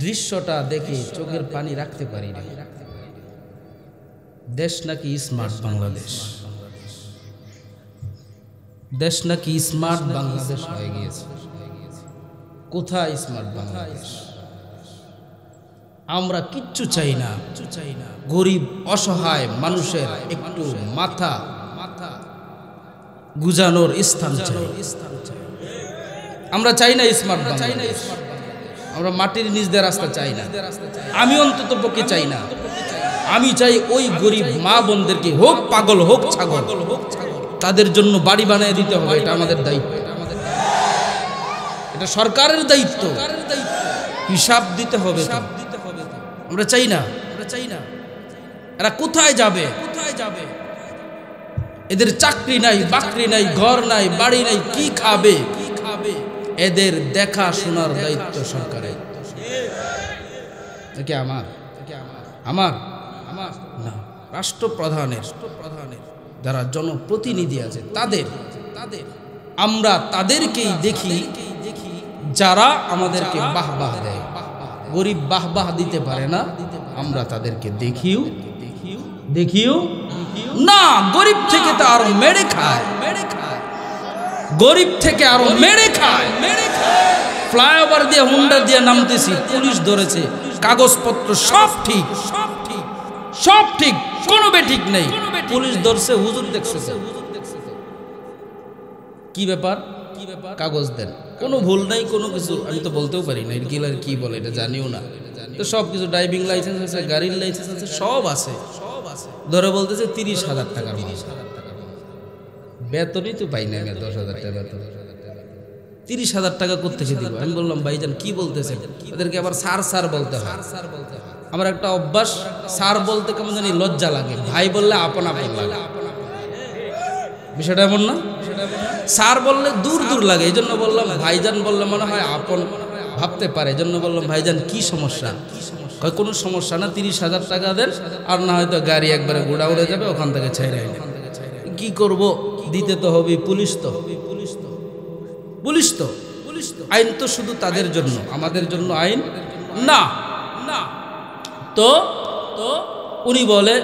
দৃশ্যটা দেখে চোখের পানি রাখতে পারি না। দেশ নাকি স্মার্ট বাংলাদেশ, দেশ নাকি স্মার্ট বাংলাদেশ হয়ে গিয়েছে। কোথায় স্মার্ট বাংলাদেশ? আমরা কিচ্ছু চাই না, গরিব অসহায় মানুষের একটু মাথা গুজানোর স্থান চাই। আমরা চাই না স্মার্ট বাংলাদেশ, আমরা মাটির নিচ দিয়ে রাস্তা চাই না। আমি অন্তত পক্ষে চাই না। আমি চাই ওই গরিব মা বোনদেরকে, হোক পাগল হোক ছাগল, তাদের জন্য বাড়ি বানিয়ে দিতে হবে। এটা আমাদের দায়িত্ব, এটা সরকারের দায়িত্ব, হিসাব দিতে হবে। আমরা চাই না, এরা কোথায় যাবে? এদের চাকরি নাই, বাকরি নাই, ঘর নাই, বাড়ি নাই, কি খাবে? এদের দেখা শোনার দায়িত্ব সরকারের। আমার না, রাষ্ট্রপ্রধানের, যারা জনপ্রতিনিধি আছে তাদের। আমরা তাদেরকেই দেখি যারা আমাদেরকে বাহবাহ দেয়। গরিব বাহবাহ দিতে পারে না, আমরা তাদেরকে দেখিও না। গরিব থেকে তো আরো মেরে খায়, গরিব থেকে আরো মেরে খায়। ফ্লাইওভার দিয়ে হুন্ডা দিয়ে নামতেছি, পুলিশ ধরেছে, কাগজপত্র সব ঠিক, কোনো বেঠিক নেই, পুলিশ ধরছে, হুজুর দেখছে। কি ব্যাপার? কাগজ দেন, কোনো ভুল নাই, কোনো কিছু আমি তো বলতেও পারি না এর কি বলে, এটা জানিও না। তো সব কিছু, ড্রাইভিং লাইসেন্স আছে, গাড়ির লাইসেন্স আছে, সব আছে। ধরে বলতেছে 30,000 টাকার মাল। বেতনই তো পাই না, 10,000 টাকা বেতন, 30,000 টাকা কোত্থেকে দিব? আমি বললাম ভাইজান কি বলতেছেন? ওদেরকে আবার স্যার বলতে হয়। আমার একটা অভ্যাস, স্যার বলতে কেমন জানি লজ্জা লাগে, ভাই বললে আপন লাগে। বিষয়টা এমন না? স্যার বললে দূর লাগে, এই জন্য বললাম ভাইজান বললে মনে হয় আপন ভাবতে পারে, এই জন্য বললাম ভাইজান কি সমস্যা? কোনো সমস্যা না, 30,000 টাকা দেন, আর না হয়তো গাড়ি একবারে গোড়া উড়ে যাবে, ওখান থেকে ছেড়ে কি করব? দিতে তো হবে। পুলিশ তো আইন তো শুধু তাদের জন্য, আমাদের জন্য আইন না। তো উনি বলে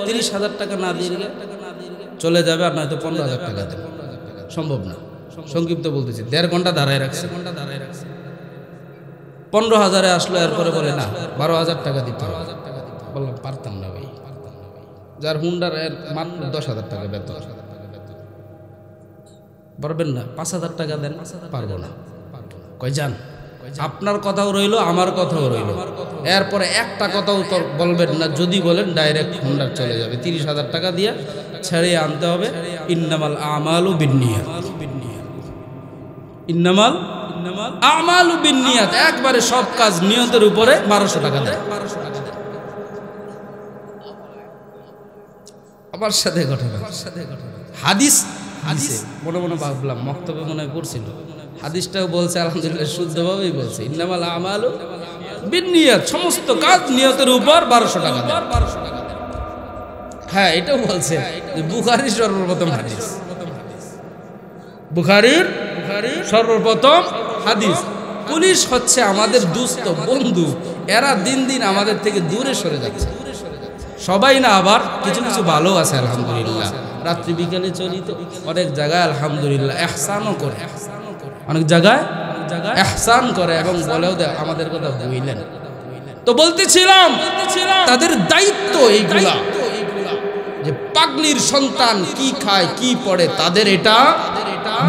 30,000 টাকা না দিয়ে চলে যাবে, আর নয়তো 15,000 টাকা দেবে। সম্ভব না, সংক্ষিপ্ত বলতেছি, 1.5 ঘন্টা দাঁড়ায় রাখছে। 15,000-এ আসলো, এরপরে বলে না 12,000 টাকা দিতে হবে। বললাম পারতাম না ভাই, যার হুন্ডার মাত্র 10,000 টাকা বেতন, পারবেন না? 5,000 টাকা দেন। পারবো না। কই যান, আপনার কথাও রইলো, আমার কথাও রইলো, এরপরে একটা কথাও তো বলবেন না। যদি বলেন ডাইরেক্ট হুন্ডার চলে যাবে, 30,000 টাকা দিয়ে ছেড়ে আনতে হবে। ইন্নামাল আমালু বিন্নিয়াত, ইন্নামাল আমালু বিন্নিয়াত, একবারে সব কাজ নিয়তের উপরে 1200 টাকা দেয়। আমার সাথে ঘটনা, হাদিস মনে ভাবলাম মক্তবে মনে করছিল, হাদিসটাও বলছে আলহামদুলিল্লাহ শুদ্ধভাবেই বলছে, ইন্নামাল আমালু বিন্নিয়াত, সমস্ত কাজ নিয়তের উপর 1200 টাকা দেয়। হ্যাঁ, এটাও বলছে যে বুখারীর সর্বপ্রথম হাদিস, বুখারীর সর্বপ্রথম হাদিস। পুলিশ হচ্ছে আমাদের দুস্থ বন্ধু, এরা দিন দিন আমাদের থেকে দূরে সরে যাচ্ছে। সবাই না, আবার কিছু ভালো আছে আলহামদুলিল্লাহ। রাত্রি বিকালে চলি তো অনেক জায়গায় আলহামদুলিল্লাহ ইহসানও করে, অনেক জায়গায় ইহসান করে এবং বলেও দেয় আমাদের কথা বুঝলেন। তো বলতেছিলাম তাদের দায়িত্ব এইগুলা, যে পাগলির সন্তান কি খায় কি পড়ে তাদের এটা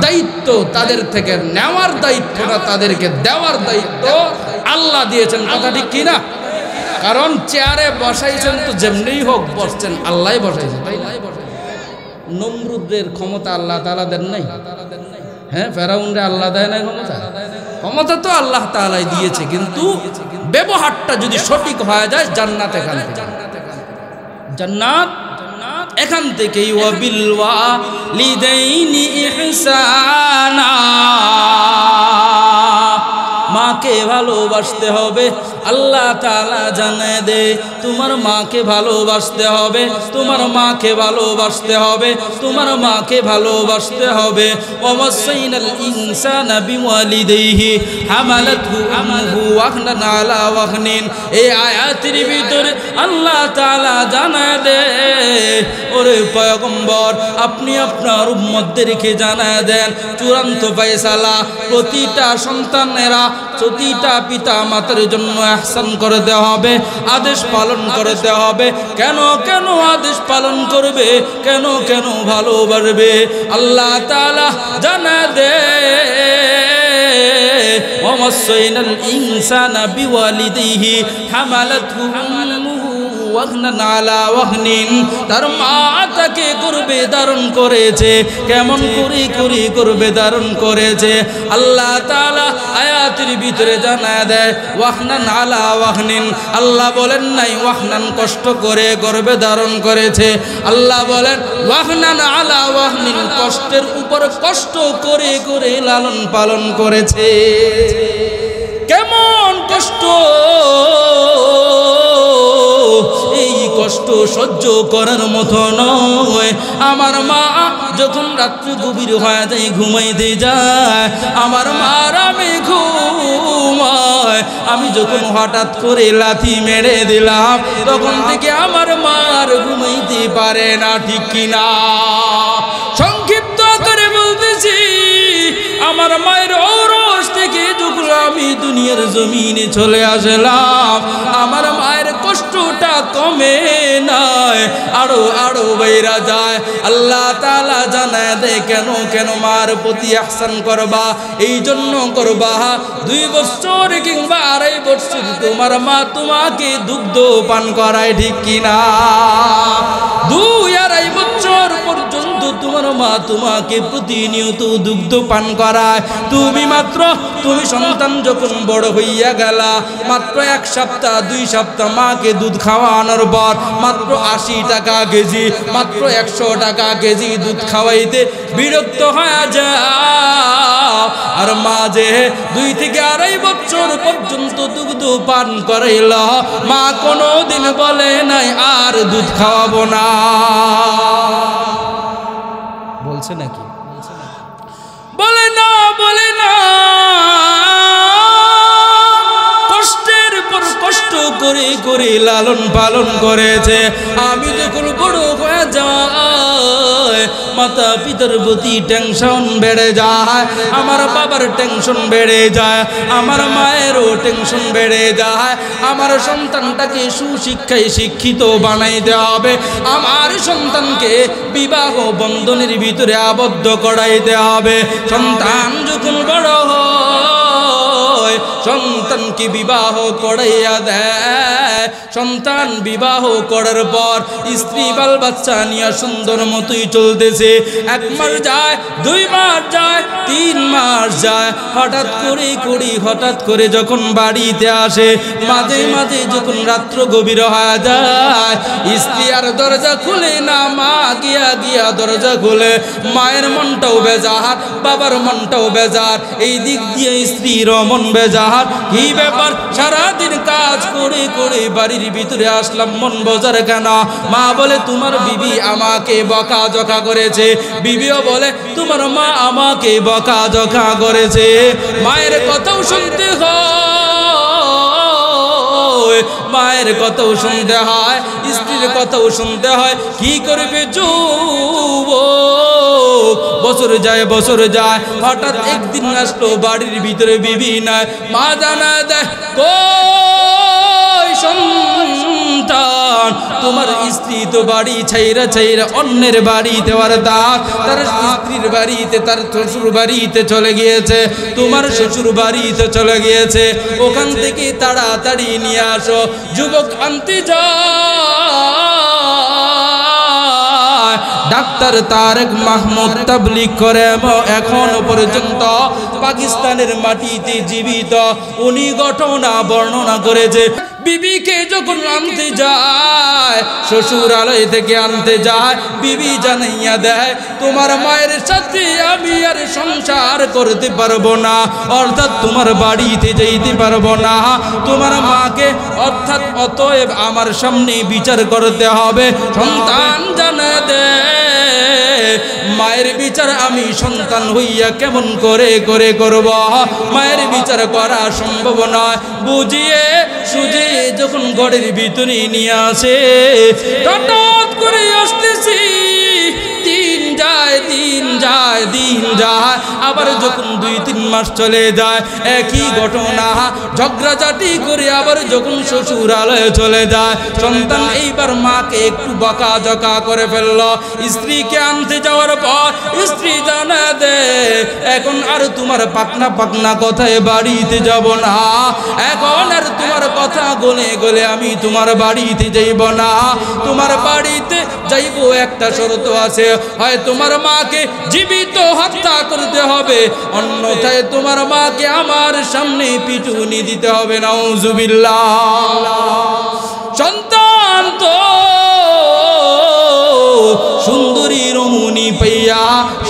দায়িত্ব তাদের থেকে নেওয়ার দায়িত্ব না, তাদেরকে দেওয়ার দায়িত্ব আল্লাহ দিয়েছেন। কথা ঠিক কিনা? কারণ চেয়ারে বসাইছেন তো যেমনি হোক বসছেন, আল্লাহ বসাইছেন, তাই না? নমরুদের ক্ষমতা আল্লাহ তাআলা দেন নাই? হ্যাঁ, ফেরাউনরে আল্লাহ দেয় নাই ক্ষমতা? ক্ষমতা তো আল্লাহ তাআলাই দিয়েছে, কিন্তু ব্যবহারটা যদি সঠিক হয়ে যায় জান্নাত এখান থেকে, জান্নাত এখান থেকেই। ওয়া বিল ওয়ালিদাইনি ইহসানা, মাকে ভালোবাসতে হবে। আল্লাহ তাআলা জানায় দে তোমার মাকে ভালোবাসতে হবে, তোমার মাকে ভালোবাসতে হবে, তোমার মাকে ভালোবাসতে হবে। ওয়াসাইনাল ইনসানা বিওয়ালিদাইহি হামালাতহু উম্মুহু ওয়াহনান আলা ওয়াহনিন। এই আয়াতের ভিতরে আল্লাহ তাআলা জানায় দে, ওরে পয়গম্বর আপনি আপনার উম্মতদেরকে জানায় দেন চূড়ান্ত ফয়সালা প্রতিটা সন্তানেরা, প্রতিটা পিতা মাতার জন্য ইহসান করতে হবে, আদেশ পালন করতে হবে। কেন কেন আদেশ পালন করবে, কেন কেন ভালোবাসবে? আল্লাহ তাআলা জানায় দে ওয়াসাইনাল ইনসানা বিওয়ালিদিহি হামালাতহু উম্মুহু ওয়াহনান আলা ওয়াহনিন। তার মা তাকে গর্ভে ধারণ করেছে, কেমন করে গর্ভে ধারণ করেছে। আল্লাহ তাআলা আয়াতের ভিতরে জানায় দেয় ওয়াহনান আলা ওয়াহনিন। আল্লাহ বলেন নাই ওয়াহনান কষ্ট করে গর্ভে ধারণ করেছে, আল্লাহ বলেন ওয়াহনান আলা ওয়াহনিন কষ্টের উপর কষ্ট করে লালন পালন করেছে। কেমন কষ্ট! এই কষ্ট সহ্য করার মতো নয়। আমার মা যখন রাত্রি গভীর হয়ে যায় ঘুমাইতে যায়, আমার মার আমি ঘুমায়, আমি যখন হঠাৎ করে লাথি মেরে দিলাম তখন থেকে আমার মার ঘুমাইতে পারে না, ঠিক কিনা? সংক্ষিপ্ত করে বলতেছি, আমার মায়ের ঔরস থেকে যখন আমি দুনিয়ার জমিনে চলে আসলাম, আমার মায়ের কষ্টটা কমে নাই, আরো বাইরা যায়। আল্লাহ তাআলা জানায় দেয় কেন কেন মার প্রতি ইহসান করবা, এই জন্য করবা 2 বছর কিংবা 2.5 বছর তোমার মা তোমাকে দুগ্ধ পান করায়, ঠিক কিনা? 2-2.5 বছর পর্যন্ত তোমার মা তোমাকে প্রতিনিয়ত দুগ্ধ পান করায়। তুমি সন্তান যখন বড় হইয়া গেলা, মাত্র 1 সপ্তাহ 2 সপ্তাহ মাকে দুধ খাওয়ানোর পর মাত্র 80 টাকা কেজি, মাত্র 100 টাকা কেজি দুধ খাওয়াইতে বিরক্ত হয়ে যাও। আর মা যে 2 থেকে 2.5 বছর পর্যন্ত দুগ্ধ পান করাইল, মা কোনোদিন বলে নাই আর দুধ খাওয়াবো না, বলছে নাকি? বলে না, বলে না। কষ্টের পর কষ্ট করে লালন পালন করেছে। আমি যখন বড় হয়ে যাই, মাতা পিতার প্রতি টেনশন বেড়ে যায়, আমার বাবার টেনশন বেড়ে যায়, আমার মায়েরও টেনশন বেড়ে যায়। আমার সন্তানটাকে সুশিক্ষায় শিক্ষিত বানাইতে হবে, আমার সন্তানকে বিবাহ বন্ধনের ভিতরে আবদ্ধ করাইতে হবে। সন্তান যখন বড় হয়, সন্তানকে বিবাহ করাইয়া দেয়। সন্তান বিবাহ করার পর স্ত্রী বাল বাচ্চা নিয়ে সুন্দর মতোই চলতেছে। 1 মাস যায়, 2 মাস যায়, 3 মাস যায়, হঠাৎ করে যখন বাড়িতে আসে, মাঝে মাঝে যখন রাত্র গভীর হয়ে যায়, স্ত্রী আর দরজা খুলে না, মা গিয়া দরজা খুলে। মায়ের মনটাও বেজার, বাবার মনটাও বেজার, এই দিক দিয়ে স্ত্রীর মন বেজার। কি ব্যাপার, সারাদিন কাজ করে বাড়ির ভিতরে আসলাম, মন বোঝার কেন? মা বলে তোমার বিবি আমাকে বকাঝকা করেছে। বিবিও বলে তোমার মা আমাকে বকাঝকা করেছে। মায়ের কথাও শুনতে হয়, মায়ের কথাও শুনতে হয়, স্ত্রীর কথাও শুনতে হয়। কি করবে যুবক? বছর যায়, হঠাৎ একদিন আসলো বাড়ির ভিতরে বিবি নাই। মা জানা দেয় কই সন্তান, তোমার স্ত্রী তো বাড়ি ছাইরা ছাইরা অন্যের বাড়িতে তার স্ত্রীর বাড়িতে তার শ্বশুর বাড়িতে চলে গিয়েছে, তোমার শ্বশুর বাড়িতে চলে গিয়েছে, ওখান থেকে তাড়াতাড়ি নিয়ে আসো। যুবক আনতে যায়, ডাক্তার তারেক মাহমুদ তাবলীগ করে এখনো পর্যন্ত পাকিস্তানের মাটিতে জীবিত। উনি ঘটনা বর্ণনা করেছে, বিবিকে যখন আনতে যায়, শ্বশুরালয় থেকে আনতে যায়, বিবি জানাইয়া দেয় তোমার মায়ের সাথে আমি আর সংসার করতে পারবো না, অর্থাৎ তোমার বাড়িতে যেতে পারবো না, তোমার মাকে অর্থাৎ অতএব আমার সামনে বিচার করতে হবে। সন্তান জানা দেয় মায়ের বিচার আমি সন্তান হইয়া কেমন করে করব, মায়ের বিচার করা সম্ভব নয়। বুঝিয়ে সুঝে যখন ঘরের ভিতরে নিয়ে আসে, হঠাৎ করে আসতেছি, দিন যায়, আবার যখন 2-3 মাস চলে যায় একই ঘটনা, ঝগড়াঝাটি করে আবার যখন শ্বশুরালয়ে চলে যায়, সন্তান এইবার মাকে একটু বকাঝকা করে ফেলল। স্ত্রীকে আনতে যাওয়ার পর স্ত্রী জানা দে এখন আর তোমার পাকনা কথায় বাড়িতে যাব না, এখন আর তোমার কথা গলে গলে আমি তোমার বাড়িতে যাইব না, তোমার বাড়িতে যাইব একটা শর্ত আছে, হয় তোমার মাকে জীবিত হত্যা করতে হবে, অন্যথায় তোমার মাকে আমার সামনে পিটুনি দিতে হবে। নাউজুবিল্লাহ। সন্তান তো সুন্দরী রমণী পাইয়া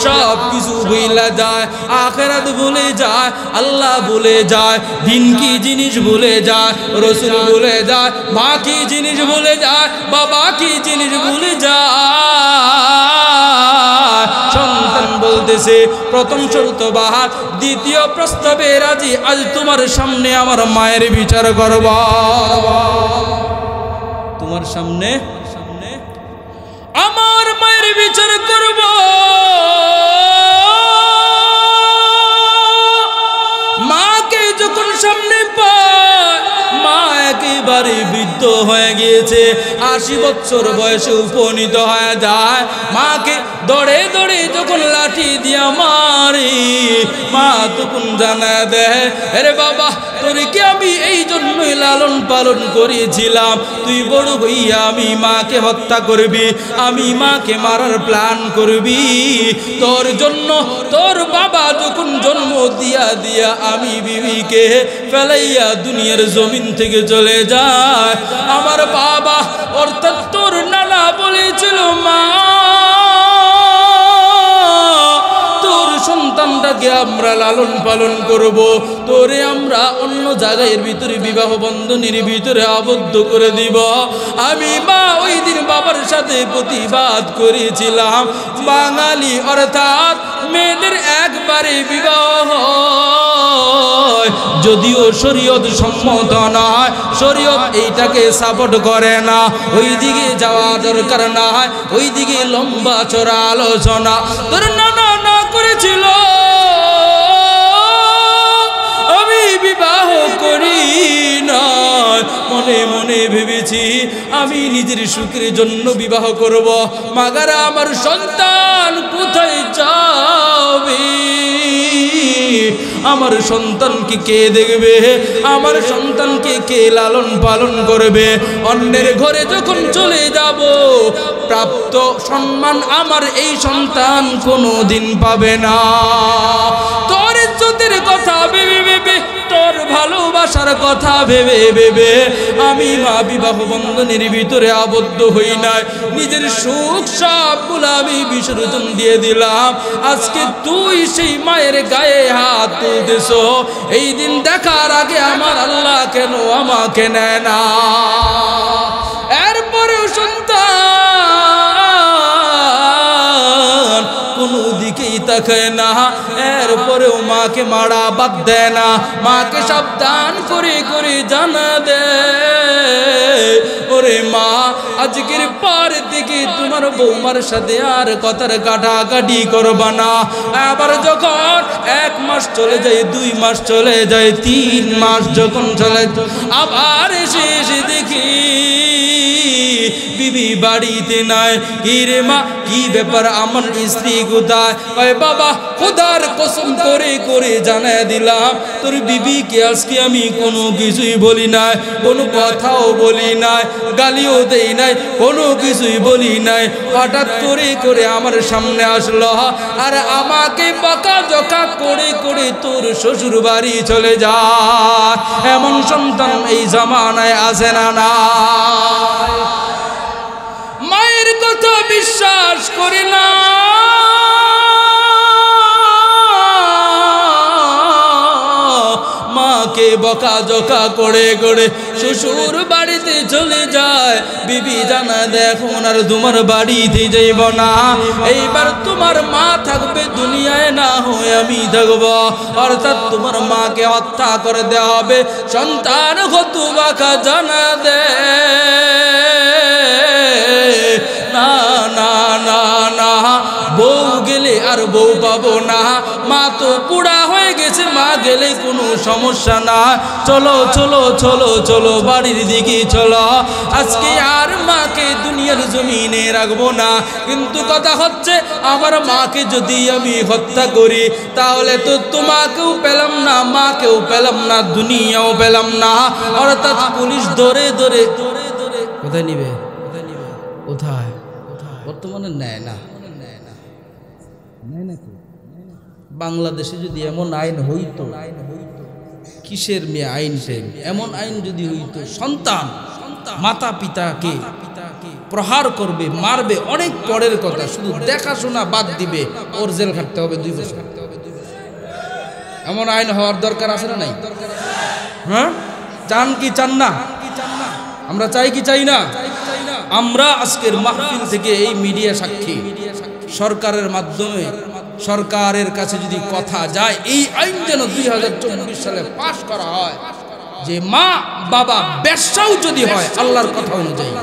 সব কিছু ভুলে যায়, আখিরাত ভুলে যায়, আল্লাহ ভুলে যায়, দিন কি জিনিস ভুলে যায়, রসুল ভুলে যায়, মা কি জিনিস ভুলে যায়, বাবা কি জিনিস ভুলে যায়। সন্তান বলতেছে প্রথম শর্ত বাহার, দ্বিতীয় প্রস্তাবে রাজি, আজ তোমার সামনে আমার মায়ের বিচার করব, তোমার সামনে আমার মায়ের বিচার করব। মাকে যখন সামনে পায়, মা একেবারে বৃদ্ধ হয়ে গিয়েছে, 80 বছর বয়সে উপনীত হয়ে যায়। মাকে দৌড়ে দৌড়ে যখন লাঠি দিয়া মারে, মা তখন জানা দেয় আরে বাবা তোরকে আমি এই জন্যই লালন পালন করেছিলাম, তুই বড় হইয়া আমি মাকে হত্যা করবি, আমি মাকে মারার প্ল্যান করবি, তোর জন্য তোর বাবা যখন জন্ম দিয়া আমি বিবিকে ফেলাইয়া দুনিয়ার জমিন থেকে চলে যায়, আমার বাবা অর্থাৎ তোর নানা বলেছিল মা সন্তানটাকে আমরা লালন পালন করব, তোরে আমরা অন্য জায়গায় ভিতরে বিবাহ বন্ধনের ভিতরে আবদ্ধ করে দিব। আমি মা ওই দিন বাবার সাথে প্রতিবাদ করেছিলাম, বাঙালি অর্থাৎ মেয়েদের একবারে বিবাহ যদিও শরীয়ত সম্মত নয়, শরীয়ত এইটাকে সাপোর্ট করে না, ওই দিকে যাওয়া দরকার না, ওই দিকে লম্বা চড়া আলোচনা তোর নানা না করেছিল, আমি বিবাহ করি না, মনে মনে ভেবেছি আমি নিজের সুখের জন্য বিবাহ করব, মাগারা আমার সন্তান কোথায় যাবে, আমার সন্তানকে কে দেখবে, আমার সন্তানকে কে লালন পালন করবে, অন্যের ঘরে যখন চলে যাব প্রাপ্ত সম্মান আমার এই সন্তান কোনোদিন পাবে না। তোর ইজ্জতের কথা ভেবে ভেবে, তোর ভালোবাসার কথা ভেবে ভেবে আমি মা বিবাহ বন্ধনের ভিতরে আবদ্ধ হই নাই, নিজের সুখ সবগুলো আমি বিসর্জন দিয়ে দিলাম। আজকে তুই সেই মায়ের গায়ে হাত তুলতেছ, এই দিন দেখার আগে আমার আল্লাহ কেন আমাকে নেয় না? এরপরেও সন্তান কোনো দিকেই তাকায় না, এরপরেও মাকে মারা বাদ দেয় না, মাকে সাবধান করে করে জানা দেয় ওরে মা আজকের পর থেকে তোমার বৌমার সাথে আর কথার কাটাকাটি করবা না। আবার যখন 1 মাস চলে যায়, 2 মাস চলে যায়, 3 মাস যখন চলে, আবার এসে দেখি বিবি বাড়িতে নাই। কি রে মা, কি ব্যাপার, আমার স্ত্রী কোথায়? কয় বাবা খোদার কসম করে করে জানায় দিলাম, তোর বিবিকে আজকে আমি কোনো কিছুই বলি নাই, কোনো কথাও বলি নাই, গালিও দেই নাই, কোনো কিছুই বলি নাই। হঠাৎ করে করে আমার সামনে আসলো আর আমাকে বকাঝকা করে করে তোর শ্বশুর বাড়ি চলে যা। এমন সন্তান এই জামানায় আছে না না? মায়ের কথা বিশ্বাস করি না, মাকে বকাঝকা করে করে শ্বশুর বাড়িতে চলে যায়। বিবি জানা দেখুন আর তোমার বাড়িতে যাইব না, এইবার তোমার মা থাকবে দুনিয়ায়, না হয়ে আমি থাকবো। অর্থাৎ তোমার মাকে হত্যা করে দেওয়া হবে। সন্তান হতুবাকা জানা দে না না না না, বউ গেলে আর বউ পাবো না, মা তো পুরা হয়ে গেছে, মা গেলে কোনো সমস্যা না। চলো চলো চলো চলো বাড়ির দিকে চলো, আজকে আর মাকে দুনিয়ার জমিনে রাখবো না। কিন্তু কথা হচ্ছে আমার মাকে যদি আমি হত্যা করি তাহলে তো তোমাকেও পেলাম না, মাকেও পেলাম না, দুনিয়াও পেলাম না। অর্থাৎ পুলিশ ধরে ধরে কোথায় নিবে, কোথায়? বর্তমানে নেয় না, বাংলাদেশে যদি এমন আইন হইতো, কিসের মেয়ে আইন, এমন আইন যদি হইতো, সন্তান মাতা পিতাকে প্রহার করবে, মারবে, অনেক পরের কথা, শুধু দেখাশোনা বাদ দিবে, ওর জেল খাটতে হবে 2 বছর। এমন আইন হওয়ার দরকার আছে না নাই? হ্যাঁ, চান কি চান না? আমরা চাই কি চাই না? আমরা আজকের মাহফিল থেকে এই মিডিয়া সাক্ষী, সরকারের মাধ্যমে সরকারের কাছে যদি কথা যায়, এই আইন যেন 2024 সালে পাশ করা হয় যে মা বাবা ব্যবসাও যদি হয় আল্লাহর কথা অনুযায়ী,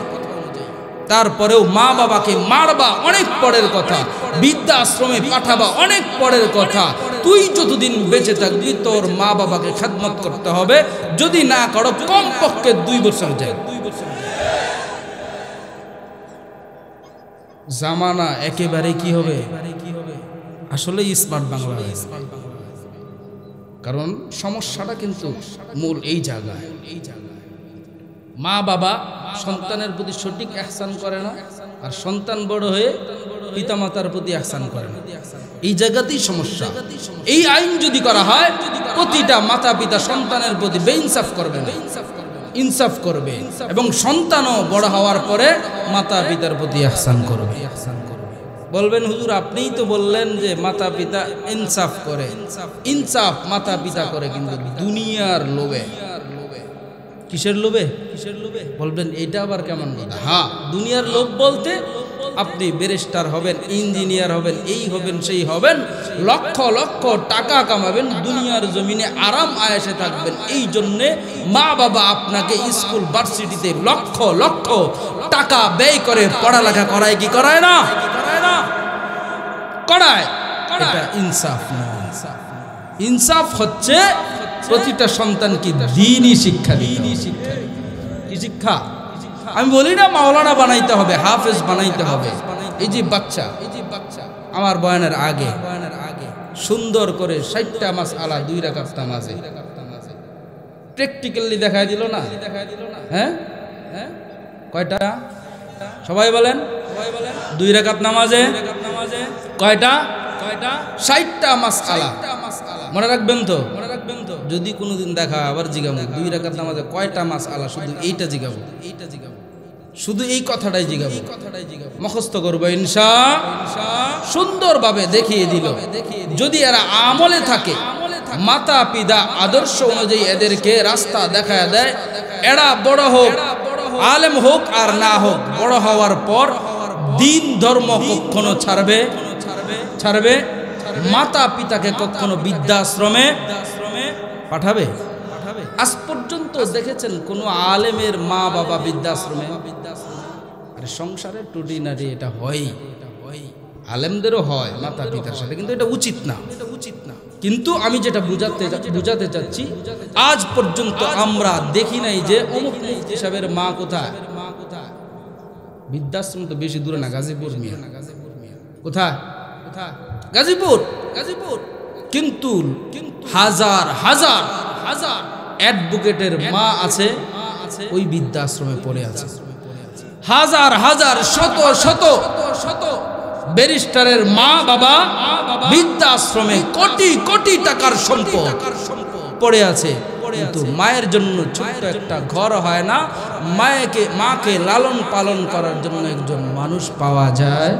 তারপরেও মা বাবাকে মারবা অনেক পরের কথা, বৃদ্ধাশ্রমে পাঠাবা অনেক পরের কথা। তুই যতদিন বেঁচে থাকবি তোর মা বাবাকে খেদমত করতে হবে, যদি না করো কমপক্ষে 2 বছর যায়। জামানা একেবারে কি হবে, আসলে স্মার্ট বাংলাদেশ। কারণ সমস্যাটা কিন্তু মূল এই জায়গায়, মা বাবা সন্তানের প্রতি সঠিক ইহসান করে না, আর সন্তান বড় হয়ে পিতামাতার প্রতি ইহসান করে না। এই জায়গাতেই সমস্যা। এই আইন যদি করা হয়, প্রতিটা মাতা পিতা সন্তানের প্রতি বেইনসাফ করবে না, ইনসাফ করবে, এবং সন্তানও বড় হওয়ার পরে মাতা পিতার প্রতি ইহসান করবে। বলবেন হুজুর আপনিই তো বললেন যে মাতা পিতা ইনসাফ করে। ইনসাফ মাতা পিতা করে, কিন্তু দুনিয়ার লোভে। কিসের লোভে? বলবেন এটা আবার কেমন কথা? হ্যাঁ, দুনিয়ার লোভ বলতে আপনি ব্যারিস্টার হবেন, ইঞ্জিনিয়ার হবেন, এই হবেন সেই হবেন, লক্ষ লক্ষ টাকা কামাবেন, দুনিয়ার জমিনে আরাম আয়েশে থাকবেন। এই জন্যে মা বাবা আপনাকে স্কুল ভার্সিটিতে লক্ষ লক্ষ টাকা ব্যয় করে পড়ালেখা করায় কি করায় না? করায়। এটা ইনসাফ না। ইনসাফ হচ্ছে প্রতিটা সন্তানকে দ্বীনি শিক্ষা দিতে হবে। কি শিক্ষা? আমি বলি না মাওলানা বানাইতে হবে, হাফেজ বানাইতে হবে। এই যে বাচ্চা আমার বয়ানের আগে সুন্দর করে 60টা মাসআলা 2 রাকাত নামাজে প্র্যাকটিক্যালি দেখায় দিল না? হ্যাঁ, কয়টা? সবাই বলেন 2 রাকাত নামাজে কয়টা? 60টা মাসআলা। মনে রাখবেন তো, যদি কোনোদিন দেখা আবার জিগাবো 2 রাকাত নামাজে কয়টা মাসআলা, শুধু এইটা জিগাবো, শুধু এই কথাটাই জিগাবো, মুখস্থ করবো ইনশাআল্লাহ। সুন্দরভাবে দেখিয়ে দিল। যদি এরা আমলে থাকে, মাতা পিতা আদর্শ অনুযায়ী এদেরকে রাস্তা দেখায় দেয়, এরা বড় হোক, আলেম হোক আর না হোক, বড় হওয়ার পর দিন ধর্ম কখনো ছাড়বে, মাতা পিতাকে কখনো বৃদ্ধাশ্রমে পাঠাবে? আজ পর্যন্ত দেখেছেন কোন আলেমের মা বাবা বৃদ্ধাশ্রমে? আরে সংসারের টুটিনাটি এটা হয়, আলেমদেরও হয় মাতা পিতার সাথে, কিন্তু এটা উচিত না। কিন্তু আমি যেটা বুঝাতে চাচ্ছি, আজ পর্যন্ত আমরা দেখি নাই যে অমুক মুফতি সাহেবের মা কোথায়, বৃদ্ধাশ্রম তো বেশি দূরে না, গাজীপুর মিয়া। কোথায়? গাজীপুর। কিন্তু হাজার হাজার হাজার অ্যাডভোকেটের মা আছে ওই বৃদ্ধাশ্রমে পড়ে আছে। হাজার হাজার শত শত শত ব্যারিস্টারের মা বাবা বৃদ্ধাশ্রমে কোটি কোটি টাকার সম্পদ পড়ে আছে, কিন্তু মায়ের জন্য ছোট্ট একটা ঘর হয় না। মাকে লালন পালন করার জন্য একজন মানুষ পাওয়া যায়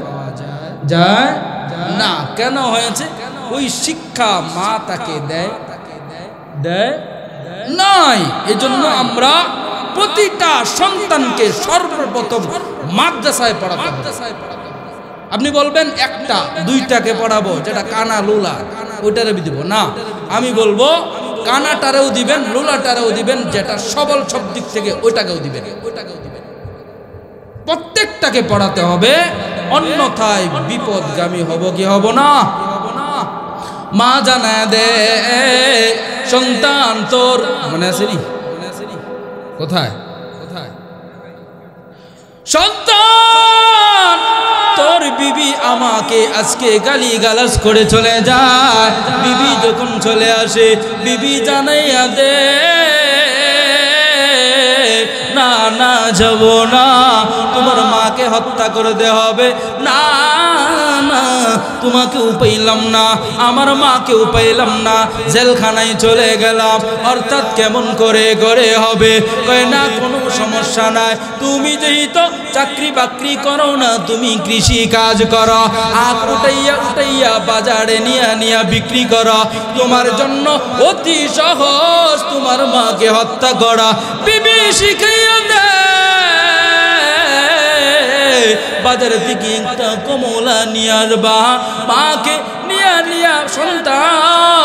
না। কেন হয়েছে? ওই শিক্ষা মা তাকে দেয় নাই। এজন্য আমরা প্রতিটা সন্তানকে সর্বপ্রথম মাদ্রাসায় পড়াতে হবে। আপনি বলবেন একটা দুইটাকে পড়াবো, যেটা কানা লুলা ওইটারে দিব না। আমি বলবো কানাটারেও দিবেন, লুলাটারেও দিবেন, যেটা সবল সব দিক থেকে ওইটাকেও দিবেন। প্রত্যেকটাকে পড়াতে হবে, অন্যথায় বিপদগামী হব কি হব না? মা জানা দে সন্তান তোর মনে আছে নি? কোথায় সন্তান তোর বিবি আমাকে আজকে গালি গালাজ করে চলে যায়। বিবি যখন চলে আসে, বিবি জানাইয়া দে না না যাব না, তোমার মাকে হত্যা করে দেওয়া হবে। না না, তোমাকেও পাইলাম না, আমার মাকেও পাইলাম না, জেলখানায় চলে গেলাম। অর্থাৎ কেমন করে গড়ে হবে? কয় না কোনো সমস্যা নাই, তুমি যেহেতু চাকরি বাকরি করো না, তুমি কৃষি কাজ করো, আখ উঠাইয়া বাজারে নিয়া বিক্রি করো, তোমার জন্য অতি সহজ তোমার মাকে হত্যা করা। বিবি শিখাইয়া দে বাজার থেকে একটা কমলা নিয়ে আসবা, মাকে নিয়া সন্তান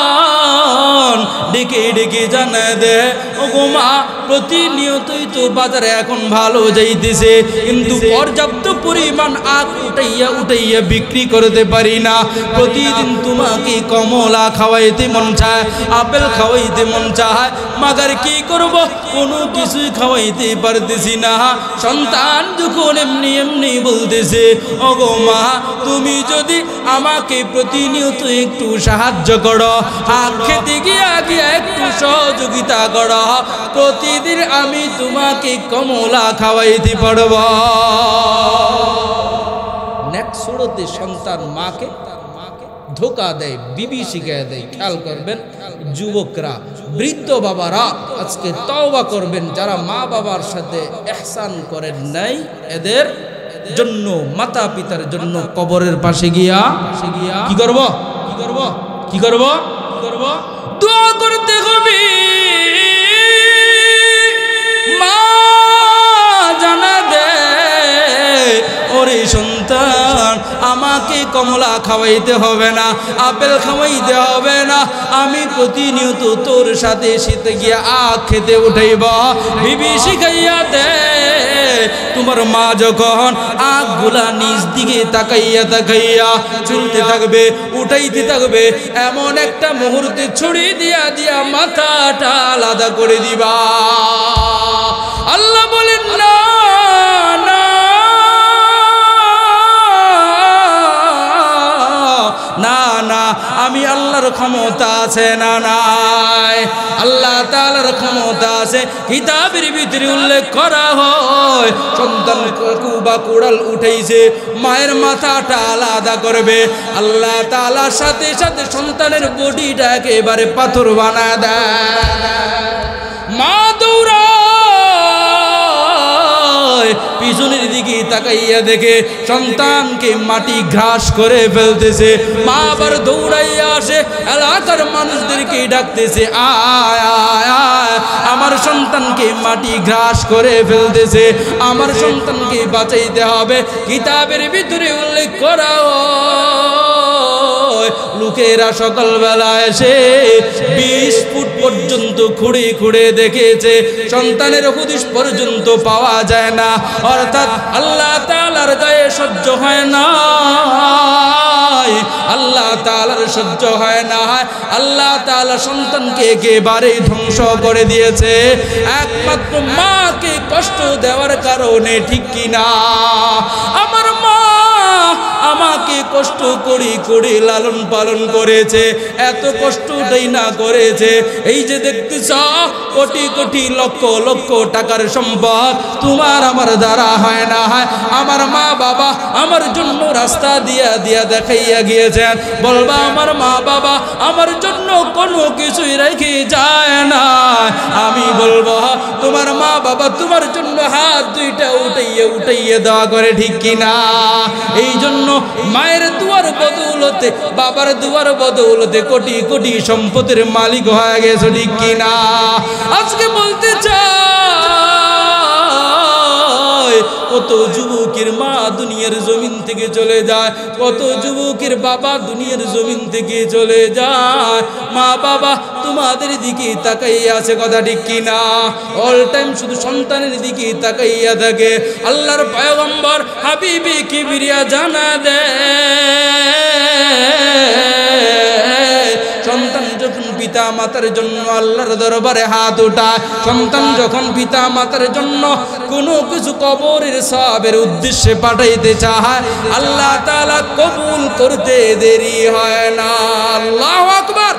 ডেকে জানায় দে ও গো মা, প্রতিনিয়তই তো বাজারে এখন ভালো যাইতেছে, কিন্তু পর্যাপ্ত পরিমাণ আখ উঠাইয়া বিক্রি করতে পারি না। প্রতিদিন তোমাকে কমলা খাওয়াইতে মন চায়, আপেল খাওয়াইতে মন চায়, মাগার কি করব, কোনো কিছুই খাওয়াইতে পারতেছি না। সন্তান যখন এমনি বলতেছে ও গো মা, তুমি যদি আমাকে প্রতিনিয়ত একটু সাহায্য করো, আখ খেতে গিয়া একটু সহযোগিতা করো, প্রতিদিন আমি তোমাকে কমলা খাওয়াইতে পারব। নেক্সটে সন্তান মাকে ধোকা দেয়, বিবি শিখায় দেয়। খেয়াল করবেন যুবকরা, বৃদ্ধ বাবারা আজকে তওবা করবেন, যারা মা বাবার সাথে ইহসান করেন নাই, এদের জন্য মাতা পিতার জন্য কবরের পাশে গিয়া কি করব দোয়া করতে হবে। মা জানা দে ওরে সন্তান, আমাকে কমলা খাওয়াইতে হবে না, আপেল খাওয়াইতে হবে না, আমি প্রতিনিয়ত তোর সাথে শীতে গিয়া আখ খেতে উঠাইব। বিবি শিখাইয়া দে তোমার মা যখন আখগুলা নিজ দিকে তাকাইয়া চলতে থাকবে, উঠাইতে থাকবে, এমন একটা মুহূর্তে ছড়িয়ে দিয়া মাথাটা আলাদা করে দিবা। আল্লাহ বলেন না না না, আমি আল্লাহর ক্ষমতা আছে না নাই? আল্লাহ তাআলার ক্ষমতা আছে। কিতাবের ভিতরে উল্লেখ করা হয়, সন্তান কুবা কুড়াল উঠাইছে, মায়ের মাথাটা আলাদা করবে, আল্লাহ তাআলার সাথে সাথে সন্তানের বডিটা একেবারে পাথর বানায় দেয়। মা দৌড়ায় পিছনের দিকে তাকাইয়া দেখে সন্তানকে মাটি ঘাস করে ফেলতেছে। মা আবার দৌড়াইয়া আসে, এলাকার মানুষদেরকে ডাকতেছে, আয় আয় আয়, আমার সন্তানকে মাটি ঘাস করে ফেলতেছে, আমার সন্তানকে বাঁচাইতে হবে। কিতাবের ভিতরে উল্লেখ করা লোকেরা সকালবেলা এসে 20 ফুট পর্যন্ত খুঁড়ে দেখেছে, সন্তানের হদিস পর্যন্ত পাওয়া যায় না। অর্থাৎ আল্লাহ তাআলার গায়ে সহ্য হয় না, আল্লাহ তাআলার সহ্য হয় না। আল্লাহ তাআলা সন্তানকে একেবারে ধ্বংস করে দিয়েছে। একমাত্র মাকে কষ্ট দেওয়ার কারণে, ঠিক কিনা? আমার মা আমাকে কষ্ট করে লালন পালন করেছে, এত কষ্ট দেই না করেছে। এই যে দেখতেছ কোটি কোটি লক্ষ লক্ষ টাকার সম্পদ তোমার আমার দ্বারা হয় না। হয় আমার মা বাবা আমার জন্য রাস্তা দিয়া দিয়া দেখাইয়া গিয়েছেন। বলবা আমার মা বাবা আমার জন্য কোনো কিছুই রেখে যায় না। আমি বলবো তোমার মা বাবা তোমার জন্য হাত দুইটা উঠাইয়া উঠাইয়া দেওয়া করে, ঠিক কিনা? এই জন্য মায়ের দুয়ার বদৌলতে বাবার দুয়ার বদৌলতে কোটি কোটি সম্পদের মালিক হয়ে গেছে, ঠিক কিনা? আজকে বলতে চাই কত যুবকের মা দুনিয়ার জমিন থেকে চলে যায়, কত যুবকের বাবা দুনিয়ার জমিন থেকে চলে যায়। মা বাবা তোমাদের দিকে তাকাইয়া আছে, কথা ঠিক কিনা? অল টাইম শুধু সন্তানের দিকে তাকাইয়া থাকে। আল্লাহর পয়গম্বর হাবিবে কিবরিয়া জানা দেয়, সন্তান যখন পিতা মাতার জন্য আল্লাহর দরবারে হাত উঠায়, সন্তান যখন পিতা মাতার জন্য কোনো কিছু কবরের সওয়াবের উদ্দেশ্যে পাঠাইতে চায়, আল্লাহ তাআলা কবুল করতে দেরি হয় না। আল্লাহু আকবার।